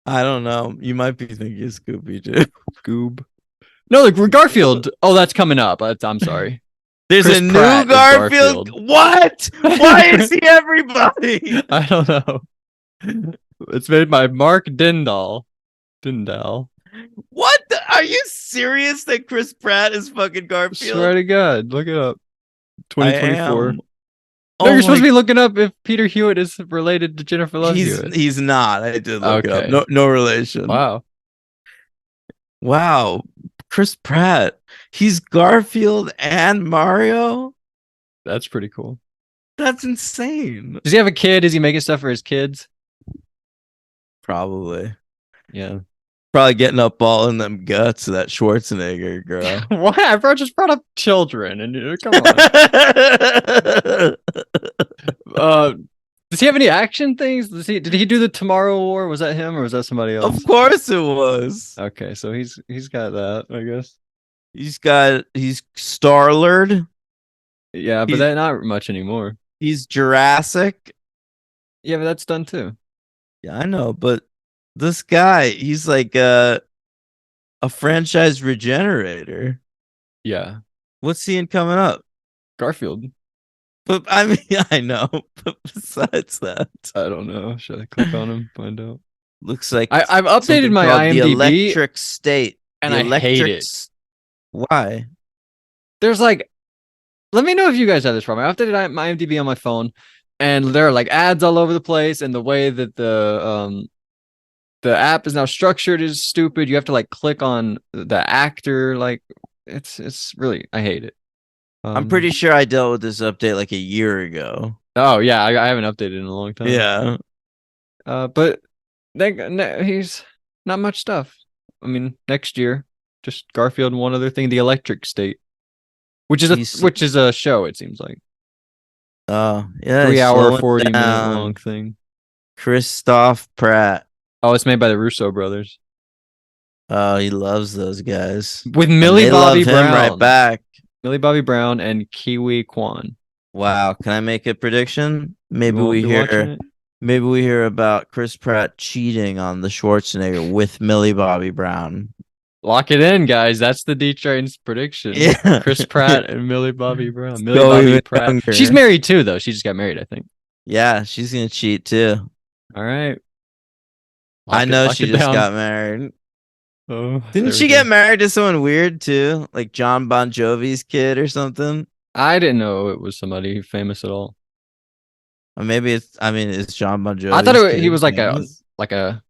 I don't know. You might be thinking of Scooby Doo. Scoob. No, like Garfield. Oh, that's coming up. I'm sorry. There's a new Garfield. What? Why is he everybody? I don't know. It's made by Mark Dindal. What? Are you serious that Chris Pratt is fucking Garfield? Swear to God, look it up. 2024. No, you're supposed to be looking up if Peter Hewitt is related to Jennifer Love Hewitt. He's not. I did look it up. No relation. Wow. Chris Pratt. He's Garfield and Mario? That's pretty cool. That's insane. Does he have a kid? Is he making stuff for his kids? Probably. Yeah. Probably getting up all in them guts of that Schwarzenegger girl. Why? Bro just brought up children and come on. Does he have any action things? Did he do the Tomorrow War? Was that him or was that somebody else? Of course it was. Okay, so he's got that, I guess. He's Star-Lord. Yeah, but that not much anymore. He's Jurassic. Yeah, but that's done too. Yeah, I know, but this guy, he's like a franchise regenerator. Yeah. What's he in coming up? Garfield. But I mean, I know. But besides that, I don't know. Should I click on him? Find out. Looks like I've updated my IMDb. The Electric State, and I hate it. Why? There's like, let me know if you guys have this problem. I updated my IMDb on my phone, and there are like ads all over the place, and the way that the app is now structured is stupid. You have to like click on the actor. Like, it's really, I hate it. I'm pretty sure I dealt with this update like a year ago. Oh yeah, I haven't updated in a long time. Yeah. But he's not much stuff. I mean, next year, just Garfield and one other thing, The Electric State. which is a show. It seems like Oh, yeah. 3 hour, slow it 40-minute down. long thing. Christoph Pratt. Oh, it's made by the Russo brothers Oh, he loves those guys. with And Millie they Bobby love him Brown. right back. Millie Bobby Brown and Kiwi Kwan. Wow. Can I make a prediction? You won't be watching it? Maybe we hear about Chris Pratt cheating on the Schwarzenegger with Millie Bobby Brown. Lock it in, guys. That's the D Train's prediction. Yeah. Chris Pratt and Millie Bobby Brown. Millie Go Bobby even Pratt. younger. She's married too, though. She just got married, I think. Yeah, she's gonna cheat too. All right. I know lock she it just down. got married. Oh, Didn't there she we get go. married to someone weird too? Like John Bon Jovi's kid or something? I didn't know it was somebody famous at all. Or maybe it's John Bon Jovi. I thought he was like a.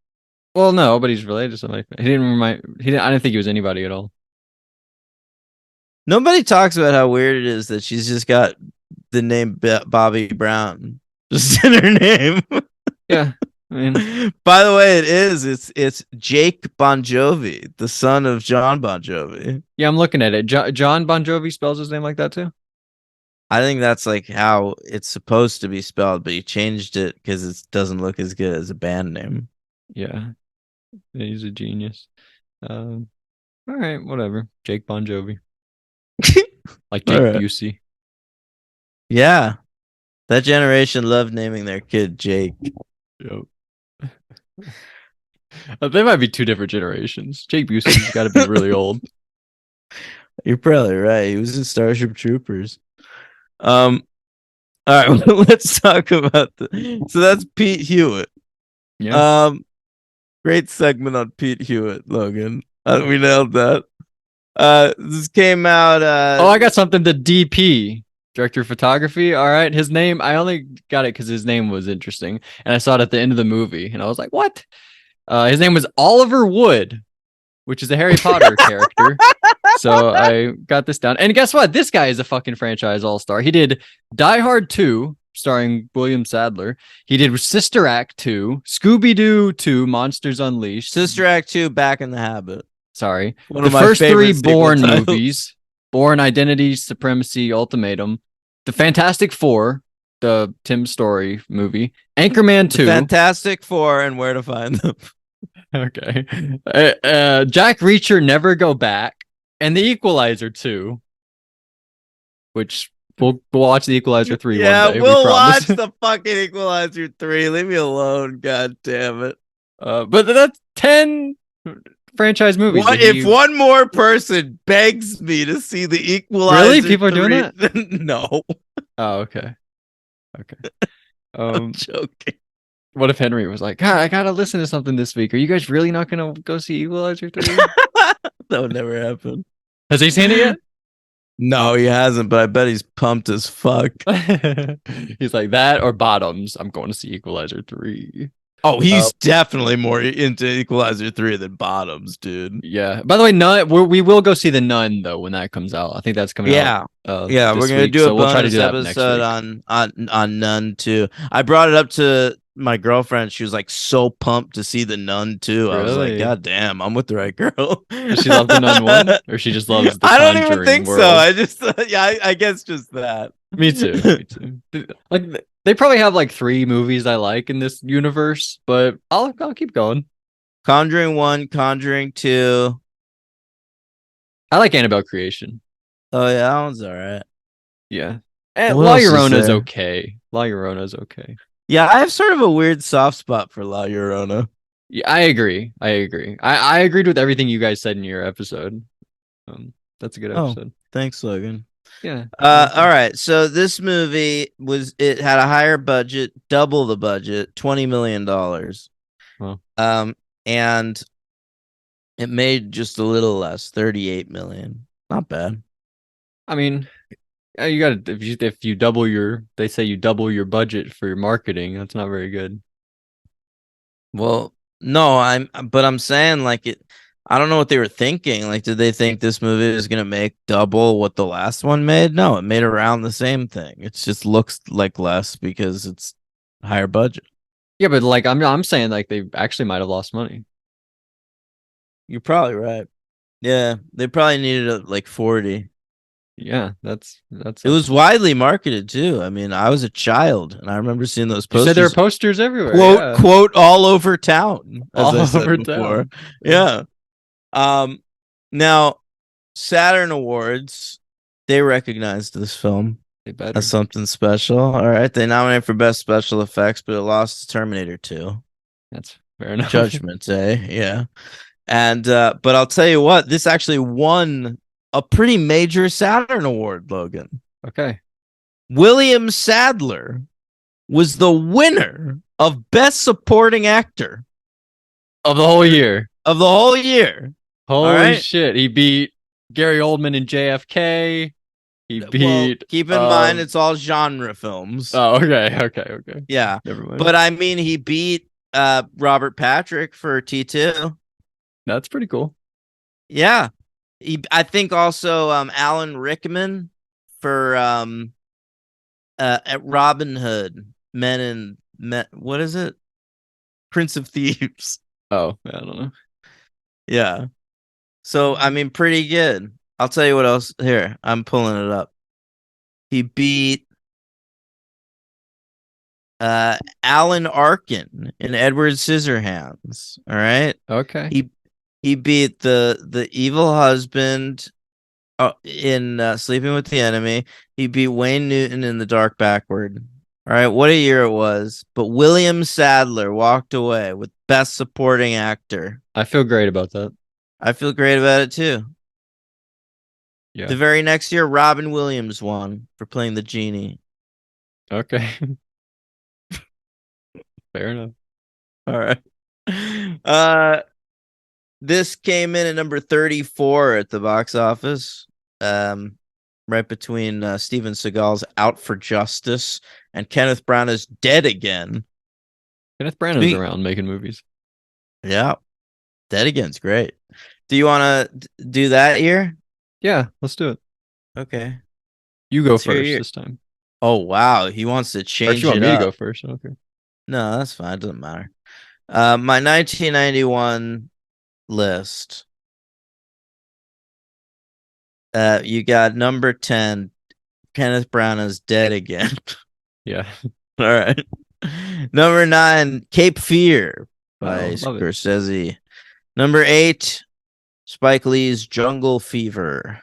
Well, no, but he's related to somebody. I didn't think he was anybody at all. Nobody talks about how weird it is that she's just got the name Bobby Brown just in her name. Yeah, I mean, By the way, it's Jake Bon Jovi, the son of John Bon Jovi. yeah, I'm looking at it. John Bon Jovi spells his name like that too. I think that's like how it's supposed to be spelled, but he changed it because it doesn't look as good as a band name. Yeah, he's a genius. All right, whatever. Jake Bon Jovi, like Jake All right. Busey. Yeah, that generation loved naming their kid Jake. Yep. They might be two different generations. Jake Busey's got to be really old. You're probably right. He was in Starship Troopers. All right, well, let's talk about so that's Pete Hewitt. Yeah. Great segment on Pete Hewitt, Logan. We nailed that. This came out. Oh, I got something. The DP, director of photography. All right, his name. I only got it because his name was interesting, and I saw it at the end of the movie, and I was like, "What?" His name was Oliver Wood, which is a Harry Potter character. So I got this down. And guess what? This guy is a fucking franchise all-star. He did Die Hard 2, starring William Sadler. He did Sister Act 2, Scooby-Doo 2, Monsters Unleashed. Sister Act 2, Back in the Habit. Sorry. One The of my first three favorite sequel Bourne titles. movies. Bourne Identity, Supremacy, Ultimatum. The Fantastic Four, the Tim Story movie. Anchorman 2. Fantastic Four and Where to Find Them. Okay. Jack Reacher, Never Go Back. And The Equalizer 2, which we'll watch The Equalizer 3 Yeah, one day. we'll we watch promise. the fucking Equalizer 3. Leave me alone. God damn it. But that's 10 franchise movies. If one more person begs me to see the Equalizer, Really? People are doing that? No, Oh, okay. I'm joking. What if Henry was like, God, I gotta listen to something this week. Are you guys really not gonna go see Equalizer 3? That would never happen. Has he seen it yet? No, he hasn't, but I bet he's pumped as fuck. He's like, that or Bottoms. I'm going to see Equalizer 3. Oh, he's definitely more into Equalizer 3 than Bottoms, dude. Yeah. By the way, Nun, we will go see The Nun, though, when that comes out. I think that's coming out. Yeah, we're gonna do a bonus we'll try to do that next episode week. on Nun 2. I brought it up to my girlfriend. She was like so pumped to see the Nun 2. I was like, Really? God damn, I'm with the right girl. Does she love the Nun 1? Or she just loves the I don't even Conjuring think world? so. I just I guess just that. Me too. Me too. Like they probably have like 3 movies I like in this universe, but I'll keep going. Conjuring 1, Conjuring 2. I like Annabelle Creation. Oh yeah, that one's all right. Yeah. And What La else is Llorona's there? okay. La Llorona's okay. Yeah, I have sort of a weird soft spot for La Llorona. Yeah, I agree. I agreed with everything you guys said in your episode. That's a good Oh. episode. Thanks, Logan. Yeah. All right. So this movie had a higher budget, double the budget, $20 million. Wow. And it made just a little less, 38 million. Not bad. I mean, you got to if you double they say you double your budget for your marketing. That's not very good. Well, no, I'm saying like it. I don't know what they were thinking. Like, did they think this movie was gonna make double what the last one made? No, it made around the same thing. It just looks like less because it's higher budget. Yeah, but like I'm saying like they actually might have lost money. You're probably right. Yeah, they probably needed like 40. Yeah, that's It was widely marketed too. I mean, I was a child and I remember seeing those You said there were posters posters everywhere. quote Yeah, quote all over town, as all I said over before. town. Yeah. Um now Saturn Awards, they recognized this film They as better. something special. All right. They nominated for best special effects, but it lost to Terminator 2. That's fair enough. Judgment Day. Yeah. And but I'll tell you what, this actually won a pretty major Saturn Award, Logan. Okay. William Sadler was the winner of Best Supporting Actor Of the whole year. of the whole year. Holy right. shit. He beat Gary Oldman in JFK. He Well, beat keep in mind it's all genre films. Oh, okay. Yeah. Never mind. But I mean, he beat Robert Patrick for T2. That's pretty cool. Yeah. I think also Alan Rickman for at Robin Hood, what is it? Prince of Thieves. Oh, I don't know. Yeah. So I mean, pretty good. I'll tell you what else. Here, I'm pulling it up. He beat Alan Arkin in Edward Scissorhands. All right. Okay. He beat the evil husband in Sleeping with the Enemy. He beat Wayne Newton in The Dark Backward. All right, what a year it was. But William Sadler walked away with Best Supporting Actor. I feel great about that. I feel great about it too. Yeah. The very next year, Robin Williams won for playing the genie. Okay. Fair enough. All right. This came in at number 34 at the box office. Right between Steven Seagal's Out for Justice and Kenneth Branagh's Dead Again. Kenneth Branagh's around making movies. Yeah. Dead Again's great. Do you want to do that year? Yeah, let's do it. Okay. You go Let's hear first your- this time. Oh, wow. He wants to Or if change you want it me up. to go first, okay. No, that's fine. It doesn't matter. My 1991 list. You got number 10, Kenneth Branagh's Dead Again. Yeah. All right. Number 9, Cape Fear by love it. Scorsese. Number 8, Spike Lee's Jungle Fever.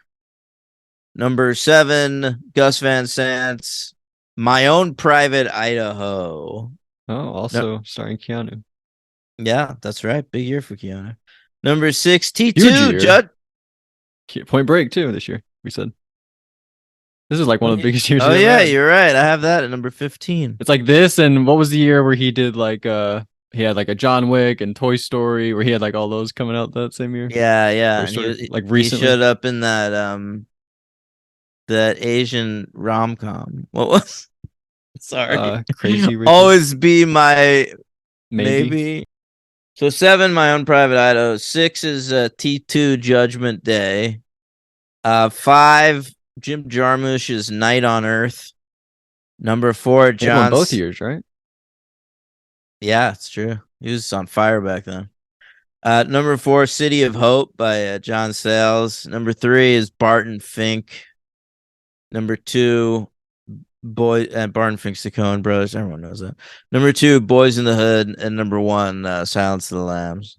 Number 7, Gus Van Sant's My Own Private Idaho. Oh, also starring Keanu. Yeah, that's right. Big year for Keanu. Number 6, Huge T2, year. Judd. Point Break too this year, we said. This is like one of the biggest years. Oh, we ever yeah, had. you're right. I have that at number 15. It's like this, and what was the year where he did like he had like a John Wick and Toy Story, where he had like all those coming out that same year. Yeah, yeah. Toy And Story, like he recently. showed up in that Asian rom-com. What was? Sorry. Crazy Rich Always be my maybe. maybe. So 7, My Own Private Idaho. 6 is T2, Judgment Day. 5, Jim Jarmusch's Night on Earth. Number 4, He won John. both years, right? Yeah, it's true. He was on fire back then. Number 4, City of Hope by John Sayles. Number 3 is Barton Fink. Number 2, Barton Fink's the Coen brothers. Everyone knows that. Number 2, Boys in the Hood, and number 1, Silence of the Lambs.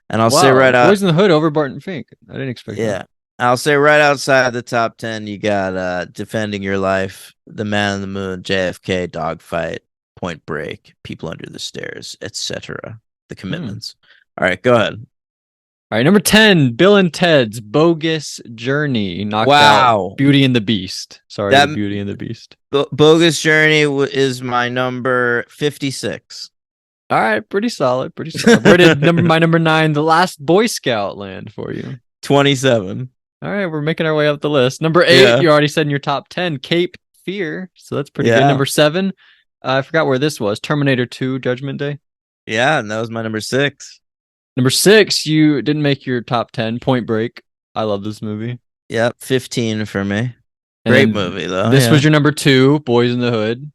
And I'll say right out. Boys in the Hood over Barton Fink. I didn't expect that. Yeah. I'll say right outside the top 10, you got Defending Your Life, The Man in the Moon, JFK, Dogfight, Point Break, People Under the Stairs, etc. The Commitments. All right, go ahead. All right, number 10, Bill and Ted's Bogus Journey. Knocked out Beauty and the Beast. Sorry, Beauty and the Beast. Bogus Journey is my number 56. All right, pretty solid. Where did my number 9, The Last Boy Scout, land for you? 27. All right, we're making our way up the list. Number 8, you already said in your top 10, Cape Fear. So that's pretty good. Number 7, I forgot where this was. Terminator 2, Judgment Day. Yeah, and that was my number 6. Number 6, you didn't make your top 10, Point Break. I love this movie. Yep, 15 for me. Great movie, though. This was your number 2, Boys in the Hood.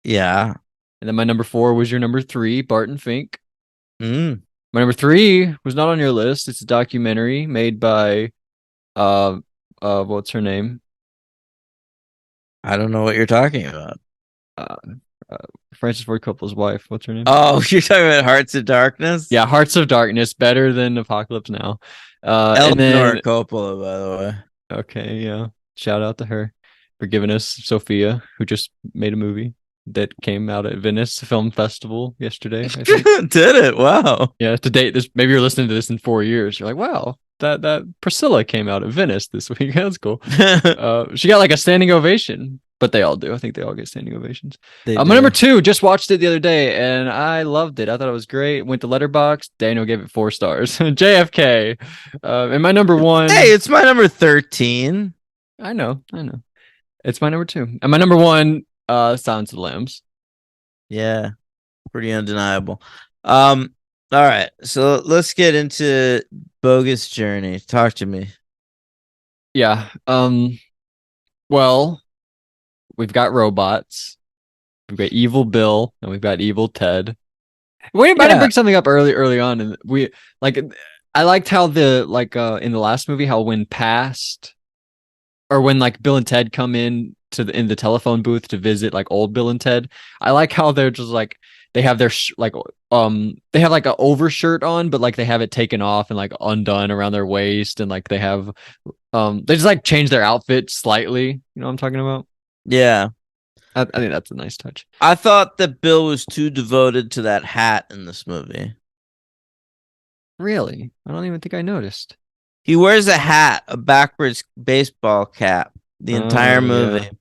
Yeah. And then my number 4 was your number 3, Barton Fink. My number 3 was not on your list. It's a documentary made by what's her name? I don't know what you're talking about. Uh, uh, Francis Ford Coppola's wife. What's her name? Oh, you're talking about Hearts of Darkness? Yeah, Hearts of Darkness, better than Apocalypse Now. And Eleanor then Coppola, by the way. okay, yeah, shout out to her for giving us Sophia, who just made a movie that came out at Venice Film Festival yesterday. I think. Did it? Wow. Yeah, to date this. Maybe you're listening to this in 4 years. You're like, wow, that Priscilla came out at Venice this week. That's cool. She got like a standing ovation, but they all do. I think they all get standing ovations. They My do. number two, just watched it the other day and I loved it. I thought it was great. Went to Letterboxd. Daniel gave it 4 stars. JFK. And my number one. Hey, it's my number 13. I know. It's my number two. And my number one, Silence of the Lambs. Yeah, pretty undeniable. All right, so let's get into Bogus Journey. Talk to me. Yeah. Well, we've got robots. We've got Evil Bill and we've got Evil Ted. Wait, I didn't bring something up early on, and we like. I liked how the in the last movie how when past, or when like Bill and Ted come in in the telephone booth to visit like old Bill and Ted. I like how they're just like they have their they have like an overshirt on, but like they have it taken off and like undone around their waist, and like they have they just like change their outfit slightly. You know what I'm talking about? Yeah. I think that's a nice touch. I thought that Bill was too devoted to that hat in this movie. Really? I don't even think I noticed. He wears a hat, a backwards baseball cap, the entire movie. Yeah.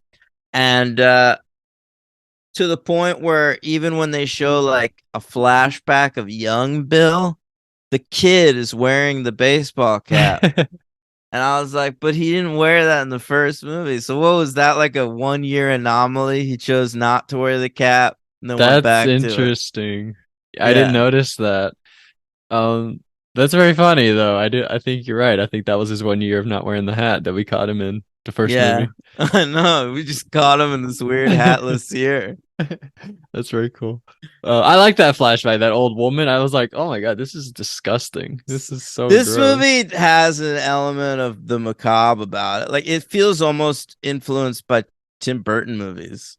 And to the point where even when they show like a flashback of young Bill, the kid is wearing the baseball cap. And I was like, but he didn't wear that in the first movie. So what was that, like a 1-year anomaly? He chose not to wear the cap and then went back That's to it. interesting. I didn't notice that. That's very funny though. I think you're right. I think that was his 1 year of not wearing the hat that we caught him in the first movie. I know. We just caught him in this weird hatless year. That's very cool. I like that flashback, that old woman. I was like, oh my god, this is disgusting. This is so This gross. movie has an element of the macabre about it. Like it feels almost influenced by Tim Burton movies.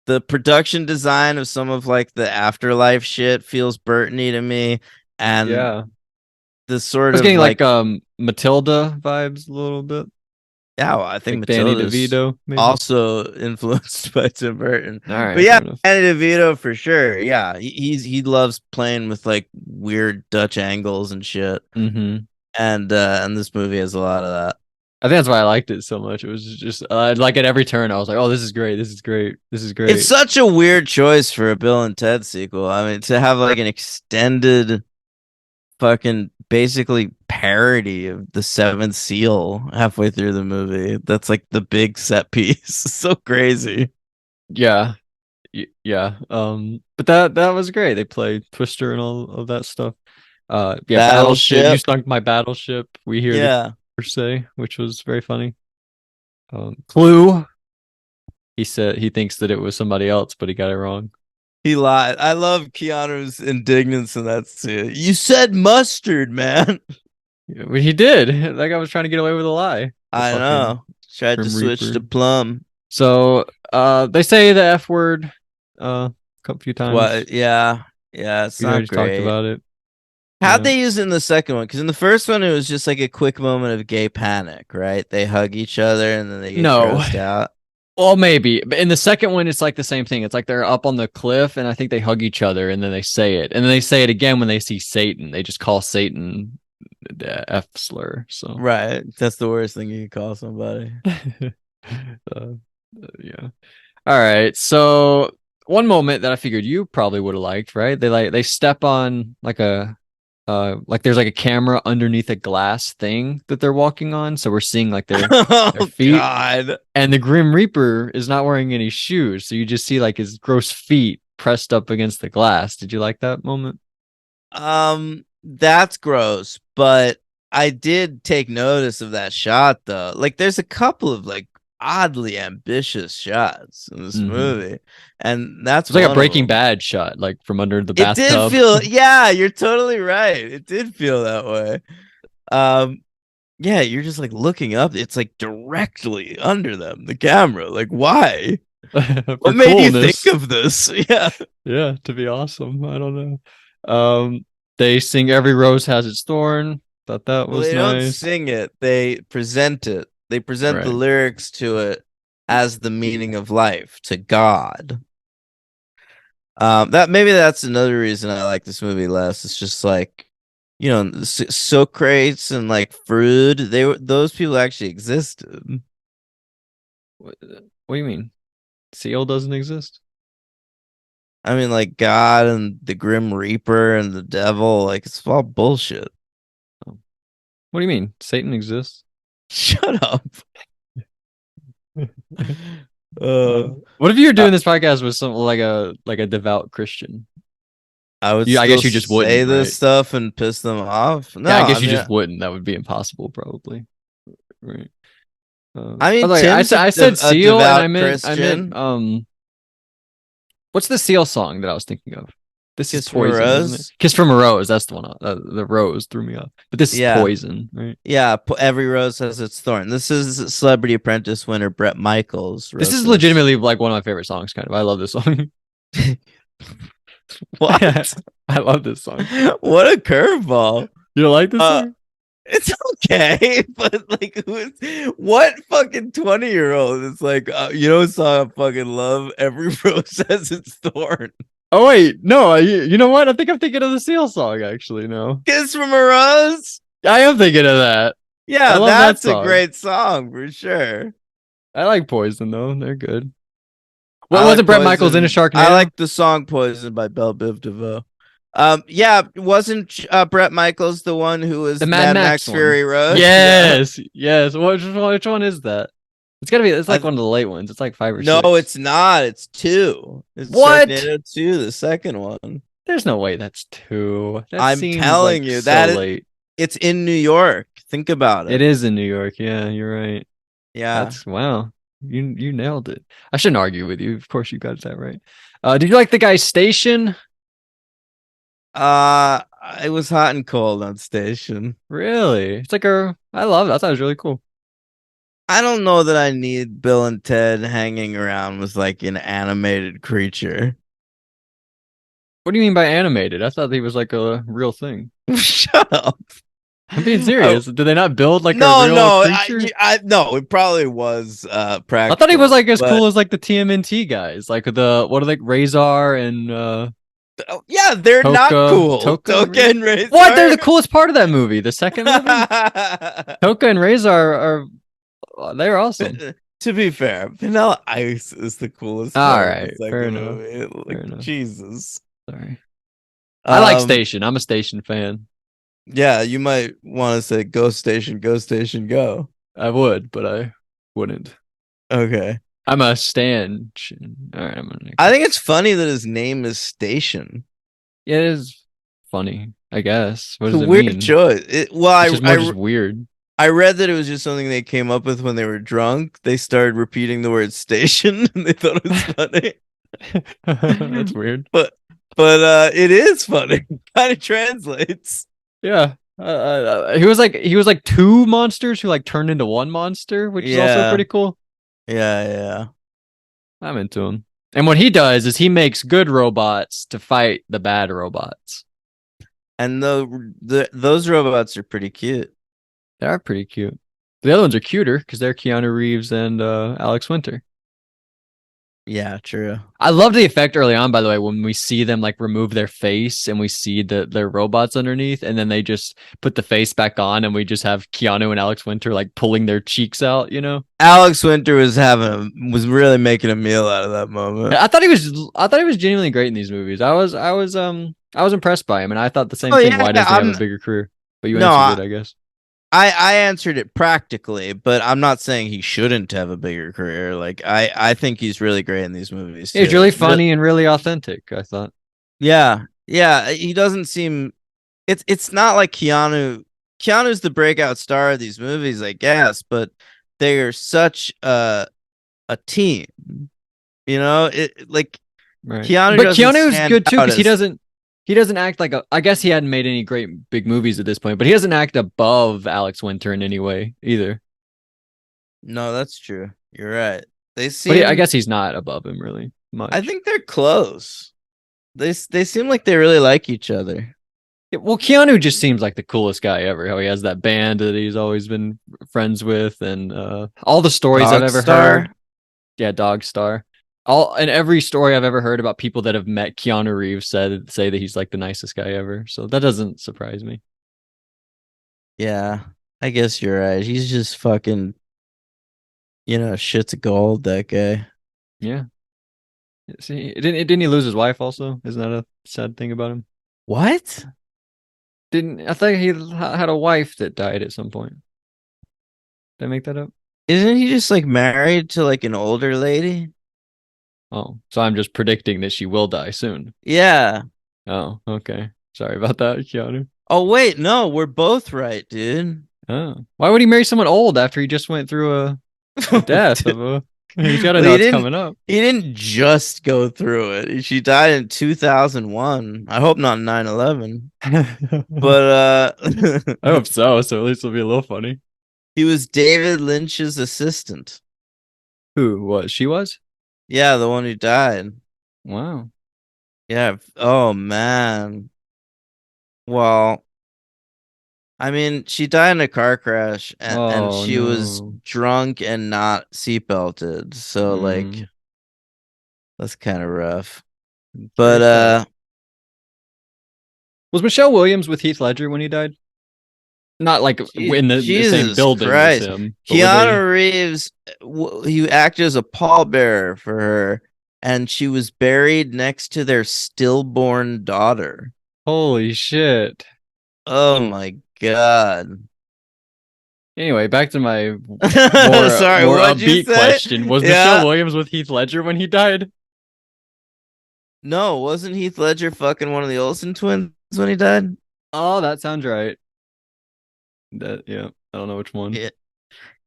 The production design of some of like the afterlife shit feels Burton-y to me. And yeah, the sort I was of getting like Matilda vibes a little bit. Yeah, well, I think Like Danny Matilda's DeVito, maybe. also influenced by Tim Burton. All right, but yeah, fair enough. Danny DeVito for sure. Yeah, he loves playing with like weird Dutch angles and shit. Mm-hmm. And this movie has a lot of that. I think that's why I liked it so much. It was just like at every turn, I was like, "Oh, this is great! This is great! This is great!" It's such a weird choice for a Bill and Ted sequel. I mean, to have like an extended, fucking basically parody of the Seventh Seal halfway through the movie. That's like the big set piece. So crazy. Yeah, yeah. But that was great. They played Twister and all of that stuff. Yeah, Battleship. You sunk my battleship. We hear the say, which was very funny. Clue. He said he thinks that it was somebody else, but he got it wrong. He lied. I love Keanu's indignance in that scene. You said mustard, man. Yeah, well, he did. That guy was trying to get away with a lie. I know. Tried to switch to plum. So they say the F word a few times. What? Yeah. It's not great. Talked about it. How'd they use it in the second one? Because in the first one, it was just like a quick moment of gay panic, right? They hug each other and then they get grossed out. Well, maybe. But in the second one, it's like the same thing. It's like they're up on the cliff and I think they hug each other and then they say it. And then they say it again when they see Satan. They just call Satan the F slur. So right. That's the worst thing you can call somebody. Yeah. All right. So one moment that I figured you probably would have liked, right? They step on like a like there's like a camera underneath a glass thing that they're walking on, so we're seeing like their feet. God. And the Grim Reaper is not wearing any shoes, so you just see like his gross feet pressed up against the glass. Did you like that moment? That's gross, but I did take notice of that shot though. Like there's a couple of like oddly ambitious shots in this movie, and that's like a Breaking Bad shot, like from under the bathtub. It did feel, yeah, you're totally right. It did feel that way. Yeah, you're just like looking up. It's like directly under them, the camera. Like, why? For What made you think coolness. of this? Yeah. Yeah, to be awesome. I don't know. They sing "Every Rose Has Its Thorn." Thought that Well, was they don't nice. sing it. They present it. They present the Right. lyrics to it as the meaning of life to God. That maybe that's another reason I like this movie less. It's just like, Socrates and like Freud. Those people actually existed. What do you mean? Seal doesn't exist? I mean, like God and the Grim Reaper and the devil. Like it's all bullshit. Oh. What do you mean? Satan exists? Shut up. Uh, What if you were I, doing this podcast with some like a devout Christian? I would I still guess you just say wouldn't, this right? stuff and piss them off. No, Yeah, I I guess you mean, just wouldn't. That would be impossible, probably. Right. I I mean, was like, Tim's I said a seal, and devout I meant Christian. what's the seal song that I was thinking of? This is Kiss from a Poison, isn't it? Rose. Kiss from a Rose. That's the one. The rose threw me off. But this is Yeah, Poison, right? yeah. Every rose has its thorn. This is Celebrity Apprentice winner Brett Michaels This wrote is this. legitimately like one of my favorite songs. Kind of. I love this song. What? I love this song. What a curveball. You don't like this Uh, song? it's okay, but like, what fucking 20-year-old is like, a song I fucking love? Every rose has its thorn. Oh wait, no. You know what? I think I'm thinking of the seal song. Actually, no. Kiss from a Rose. I am thinking of that. I Yeah, love that that's a song. great song for sure. I like Poison though. They're good. I What was like it? Brett Michaels in a Poison. I Sharknado? like the song "Poison" by Belle Biv DeVoe. Yeah, wasn't Brett Michaels the one who was The Mad Mad Max Max one. Fury Road? Yeah. Yes, yes. Which one is that? It's gotta be. It's like I, one of the late ones. It's like 5 or no, 6. it's not. It's 2. It's What? Sharknado 2, the second one. There's no way that's 2. That I'm seems telling like you so that late. it's in New York. Think about It it. is in New York. Yeah, you're right. Yeah. That's wow. You nailed it. I shouldn't argue with you. Of course you got that right. Did you like the guy's station? Uh, it was hot and cold on station. Really? It's like a. I love it. I thought it was really cool. I don't know that I need Bill and Ted hanging around with like an animated creature. What do you mean by animated? I thought he was like a real thing. Shut up. I'm being Oh, serious. Did they not build like a no, real no, creature? no. It probably was I thought he was practical, like as but cool as like the TMNT guys, like the what are they, Razor and yeah, they're not cool. Toka and Razor. What? They're the coolest part of that movie. The second movie, Toka and Razor are they're awesome. To be fair, Vanilla Ice is the coolest All part of right, the fair second enough. movie. Fair Like enough. Jesus. Sorry, I like Um, Station. I'm a Station fan. yeah, you might want to say go station, go. I would, but I wouldn't. Okay. I'm a Stan. All right, I'm gonna. I think it's funny that his name is Station. Yeah, it is funny. I guess. What It's a does it weird mean? choice. It's just more just weird. I read that it was just something they came up with when they were drunk. They started repeating the word station and they thought it was funny. That's weird. But it is funny. Kind of translates. Yeah. He was like two monsters who like turned into one monster, which is also Yeah. pretty cool. Yeah. I'm into him. And what he does is he makes good robots to fight the bad robots. And those robots are pretty cute. They are pretty cute. The other ones are cuter because they're Keanu Reeves and Alex Winter. Yeah, true. I love the effect early on, by the way, when we see them like remove their face and we see their robots underneath, and then they just put the face back on, and we just have Keanu and Alex Winter like pulling their cheeks out, you know? Alex Winter was really making a meal out of that moment. I thought he was genuinely great in these movies. I was impressed by him, and I thought the same thing. Yeah, Why doesn't he have a bigger career? But you no, answered it, I guess. I answered it practically, but I'm not saying he shouldn't have a bigger career. Like I think he's really great in these movies. He's really funny and really authentic, I thought. Yeah. He doesn't seem. It's not like Keanu. Keanu's the breakout star of these movies, I guess, but they are such a team. You know, it like Right. Keanu. But doesn't Keanu is stand good too out because he as- he doesn't act like a. I guess he hadn't made any great big movies at this point, but he doesn't act above Alex Winter in any way either. No, that's true. You're right. They But I seem. guess he's not above him really much. I think they're close. They seem like they really like each other. Yeah, well, Keanu just seems like the coolest guy ever. How he has that band that he's always been friends with, and all the stories I've ever Dogstar? heard. Yeah, Dog Star. All and every story I've ever heard about people that have met Keanu Reeves say that he's like the nicest guy ever. So that doesn't surprise me. Yeah, I guess you're right. He's just fucking, shit's gold, that guy. Yeah. See, didn't he lose his wife also? Isn't that a sad thing about him? What? Didn't I think he had a wife that died at some point? Did I make that up? Isn't he just like married to like an older lady? Oh, so I'm just predicting that she will die soon. Yeah. Oh, okay. Sorry about that, Keanu. Oh, wait, no, we're both right, dude. Oh, why would he marry someone old after he just went through a death of a? He's got to Well, know he it's didn't- coming up. He didn't just go through it. She died in 2001. I hope not 9/11. But I hope so. So at least it'll be a little funny. he was David Lynch's assistant. Who was she? Was Yeah, the one who died. wow. Yeah. Oh man. Well, I mean, she died in a car crash and Oh, she was no. drunk and not seatbelted. So like Mm. that's kind of rough. Very But sad. Was Michelle Williams with Heath Ledger when he died? Not like in the same Jesus building Christ. as him. But were Keanu Reeves, he acted as a pallbearer for her, and she was buried next to their stillborn daughter. holy shit. Oh my god. Anyway, back to my Sorry, more what'd you upbeat say? question. Was Yeah. Michelle Williams with Heath Ledger when he died? No, wasn't Heath Ledger fucking one of the Olsen twins when he died? Oh, that sounds right. Yeah, I don't know which one. Yeah.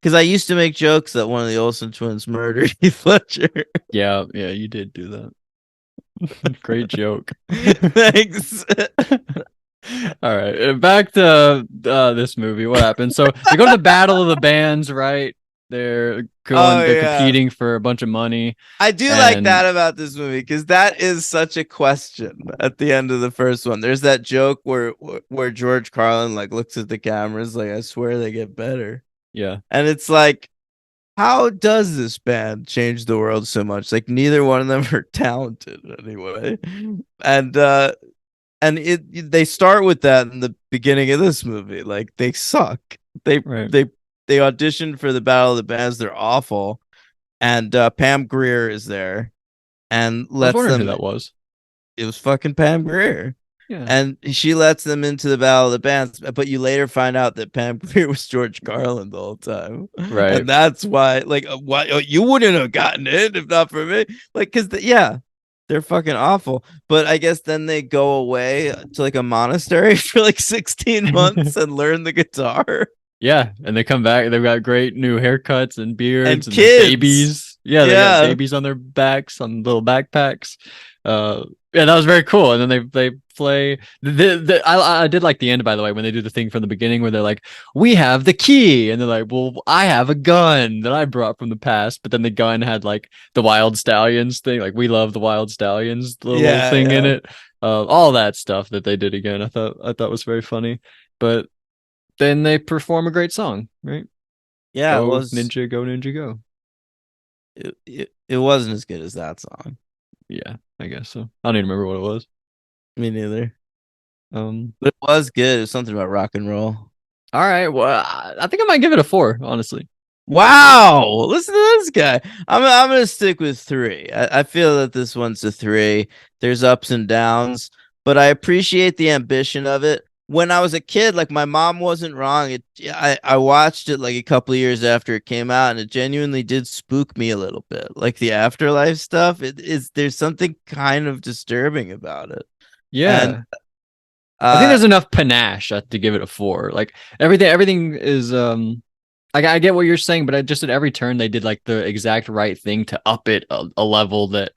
Because I used to make jokes that one of the Olsen twins murdered Heath Ledger. Yeah, you did do that. Great joke. Thanks. All right, back to this movie. What happened? So they go to the Battle of the Bands, right? They're competing for a bunch of money. I do like And- that about this movie because that is such a question at the end of the first one. There's that joke where George Carlin like looks at the cameras like, I swear they get better. Yeah. And it's like, how does this band change the world so much? Like neither one of them are talented anyway. And they start with that in the beginning of this movie. Like they suck. They auditioned for the Battle of the Bands. They're awful. And Pam Grier is there and I was lets wondering them. who that was. It was fucking Pam Grier. Yeah. And she lets them into the Battle of the Bands, but you later find out that Pam Grier was George Carlin the whole time, Right. And that's why, like, why you wouldn't have gotten it if not for me, like, because they're fucking awful. But I guess then they go away to like a monastery for like 16 months and learn the guitar. Yeah, and they come back. They've got great new haircuts and beards And and kids. babies. Yeah, they got babies on their backs, on little backpacks. Yeah, that was very cool. And then they play. I did like the end, by the way, when they do the thing from the beginning where they're like, "We have the key," and they're like, "Well, I have a gun that I brought from the past." But then the gun had like the Wild Stallions thing, like "We love the Wild Stallions" little thing in it. All that stuff that they did again, I thought was very funny. But then they perform a great song, right? Yeah, Go, it was Ninja, go Ninja, go. It wasn't as good as that song. Yeah, I guess so. I don't even remember what it was. Me neither. But it was good. It was something about rock and roll. All right. Well, I think I might give it a 4, honestly. Wow. Listen to this guy. I'm gonna stick with 3. I feel that this one's a 3. There's ups and downs, but I appreciate the ambition of it. When I was a kid, like my mom wasn't wrong. I watched it like a couple of years after it came out, and it genuinely did spook me a little bit. Like the afterlife stuff. There's something kind of disturbing about it. Yeah. And, I think there's enough panache to give it a 4. Like everything is like I get what you're saying, but I just at every turn they did like the exact right thing to up it a level that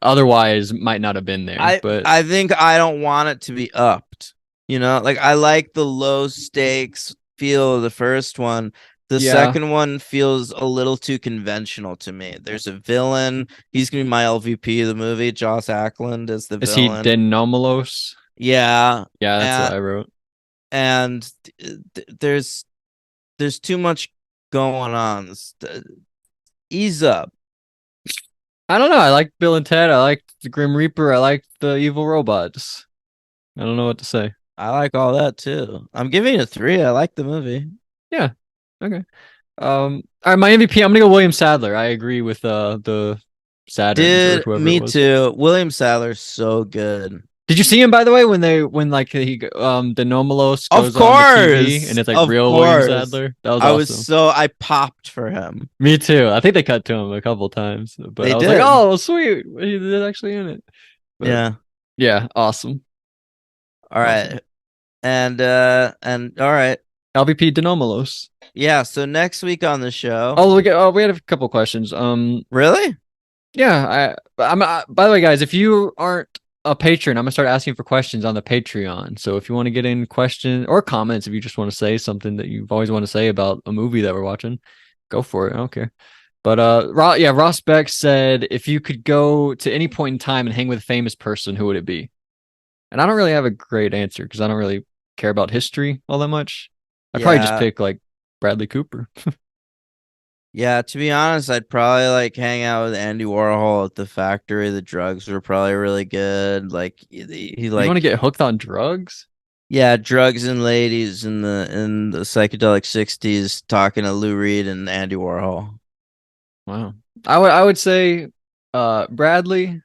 otherwise might not have been there. But I think I don't want it to be upped. Like I like the low stakes feel of the first one. The Yeah. second one feels a little too conventional to me. There's a villain. He's gonna be my LVP of the movie. Joss Ackland is the is he villain. Denomalos? Yeah, Yeah, that's what I wrote. and there's too much going on. Ease up. I don't know. I like Bill and Ted. I like the Grim Reaper. I like the evil robots. I don't know what to say. I like all that too. I'm giving it a 3. I like the movie. Yeah. Okay. All right, my MVP. I'm gonna go William Sadler. I agree with the Saturns or whoever Me it was. too. William Sadler's so good. Did you see him by the way when like he the Nomalos Of goes on the TV course, and it's like of real William course. Sadler? That was I awesome. I popped for him. Me too. I think they cut to him a couple times, but They I was did. like, oh sweet, he's actually in it. But, Yeah. Yeah. Awesome. All right. Awesome. And all right. LVP Denomalos. Yeah. So next week on the show. Oh, we had a couple questions. Really? Yeah. By the way, guys, if you aren't a patron, I'm gonna start asking for questions on the Patreon. So if you want to get in questions or comments, if you just want to say something that you've always want to say about a movie that we're watching, go for it. I don't care. But Ross Beck said if you could go to any point in time and hang with a famous person, who would it be? And I don't really have a great answer because I don't really care about history all that much. I'd probably just pick like Bradley Cooper. Yeah, to be honest, I'd probably like hang out with Andy Warhol at the factory. The drugs were probably really good. Like he You like want to get hooked on drugs? yeah, drugs and ladies in the psychedelic 60s talking to Lou Reed and Andy Warhol. Wow. I would say Bradley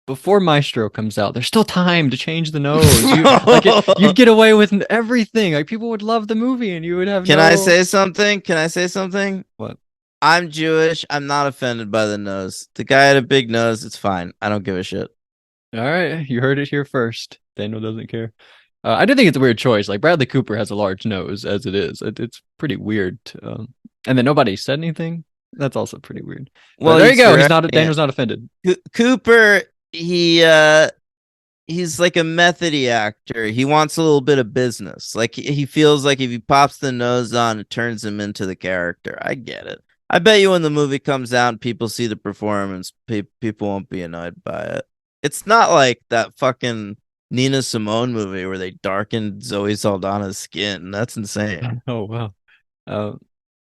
before Maestro comes out. There's still time to change the nose. You'd get away with everything. Like people would love the movie and you would have Can I say something? Can I say something? What? I'm Jewish. I'm not offended by the nose. The guy had a big nose. It's fine. I don't give a shit. All right, you heard it here first. Daniel doesn't care. I do think it's a weird choice. Like Bradley Cooper has a large nose as it is. It's pretty weird. And then nobody said anything. That's also pretty weird. Well, there you go. Daniel's not offended. Cooper, he's like a methody actor. He wants a little bit of business. Like he feels like if he pops the nose on, it turns him into the character. I get it. I bet you when the movie comes out and people see the performance, people won't be annoyed by it. It's not like that fucking Nina Simone movie where they darkened Zoe Saldana's skin. That's insane. Oh, wow.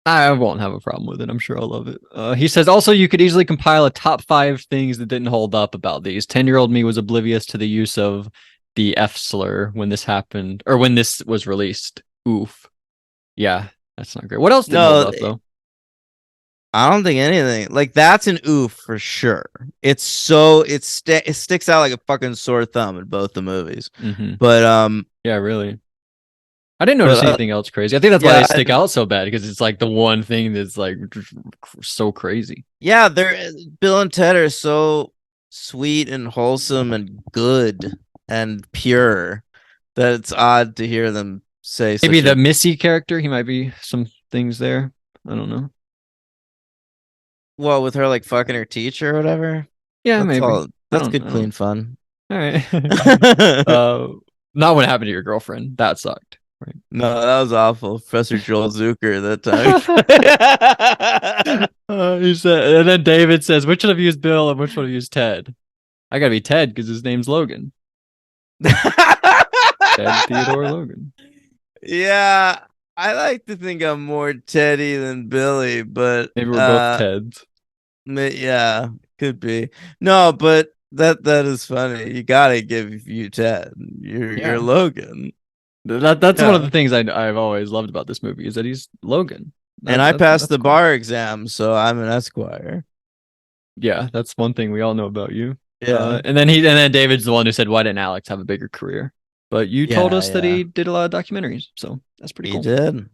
I won't have a problem with it. I'm sure I'll love it. He says, also, you could easily compile a top 5 things that didn't hold up about these. 10-year-old me was oblivious to the use of the F slur when this happened, or when this was released. Oof. Yeah, that's not great. What else didn't hold up, though? I don't think anything. Like, that's an oof for sure. It's so, it sticks out like a fucking sore thumb in both the movies. Mm-hmm. But, yeah, really. I didn't notice anything else crazy. I think that's why they stick out so bad, because it's like the one thing that's like so crazy. Yeah, Bill and Ted are so sweet and wholesome and good and pure that it's odd to hear them say maybe the Missy character, he might be some things there. I don't know. Well, with her like fucking her teacher or whatever. Yeah, maybe. That's good, clean fun. All right. Not what happened to your girlfriend. That sucked. Right. No, that was awful. Professor Joel Zucker that time. He said, and then David says, which one of you is Bill and which one of you is Ted? I gotta be Ted because his name's Logan. Ted Theodore Logan. Yeah, I like to think I'm more Teddy than Billy, but maybe we're both Teds. Yeah, could be. No, but that is funny. You gotta give you Ted. You're Logan. That's one of the things I've always loved about this movie is that he's Logan. And I passed the bar exam, so I'm an Esquire. Yeah, that's one thing we all know about you. Yeah. And then David's the one who said, why didn't Alex have a bigger career? But you told us that he did a lot of documentaries, so that's pretty cool. He did.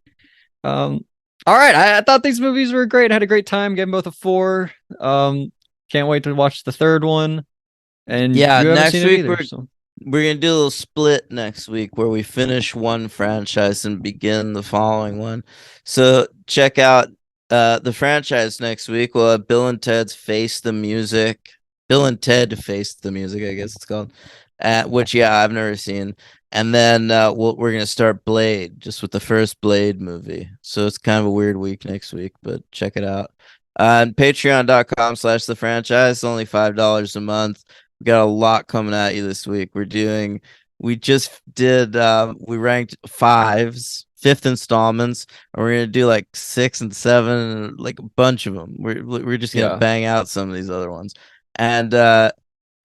All right. I thought these movies were great. I had a great time. Gave them both a 4. Can't wait to watch the third one. And yeah, next week we're gonna do a little split next week where we finish one franchise and begin the following one. So check out the franchise next week. We'll have Bill and Ted's Face the Music. Bill and Ted Face the Music, I guess it's called. Which I've never seen. And then we're gonna start Blade, just with the first Blade movie. So it's kind of a weird week next week, but check it out. Patreon.com/the franchise, only $5 a month. We got a lot coming at you this week. We just did we ranked fifth installments, and we're gonna do like 6 and 7, like a bunch of them. We're just gonna bang out some of these other ones. And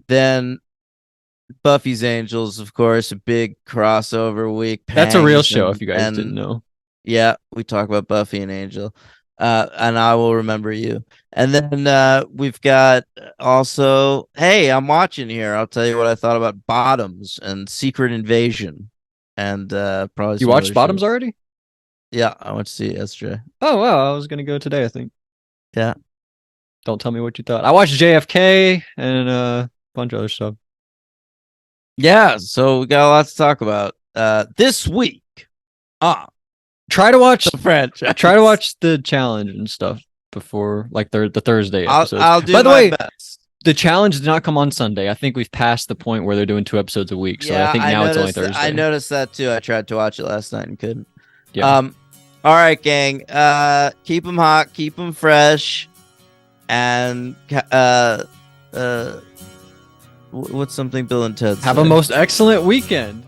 then Buffy's Angels, of course, a big crossover week. That's a real show, and, if you guys didn't know. Yeah, we talk about Buffy and Angel. And I Will Remember You. And then we've got also, hey, I'm watching here. I'll tell you what I thought about Bottoms and Secret Invasion. And probably You some watched other Bottoms shows. already? Yeah, I went to see it yesterday. Oh, wow. I was going to go today, I think. Yeah. Don't tell me what you thought. I watched JFK and a bunch of other stuff. Yeah, so we got a lot to talk about this week. Try to watch the franchise. Try to watch the challenge and stuff before, like, the Thursday episodes. I'll do By the my way, best. The challenge did not come on Sunday. I think we've passed the point where they're doing 2 episodes a week. So I think now it's only Thursday. I noticed that too. I tried to watch it last night and couldn't. Yeah. All right, gang. Keep them hot, keep them fresh, and what's something Bill and Ted Have say? a most excellent weekend.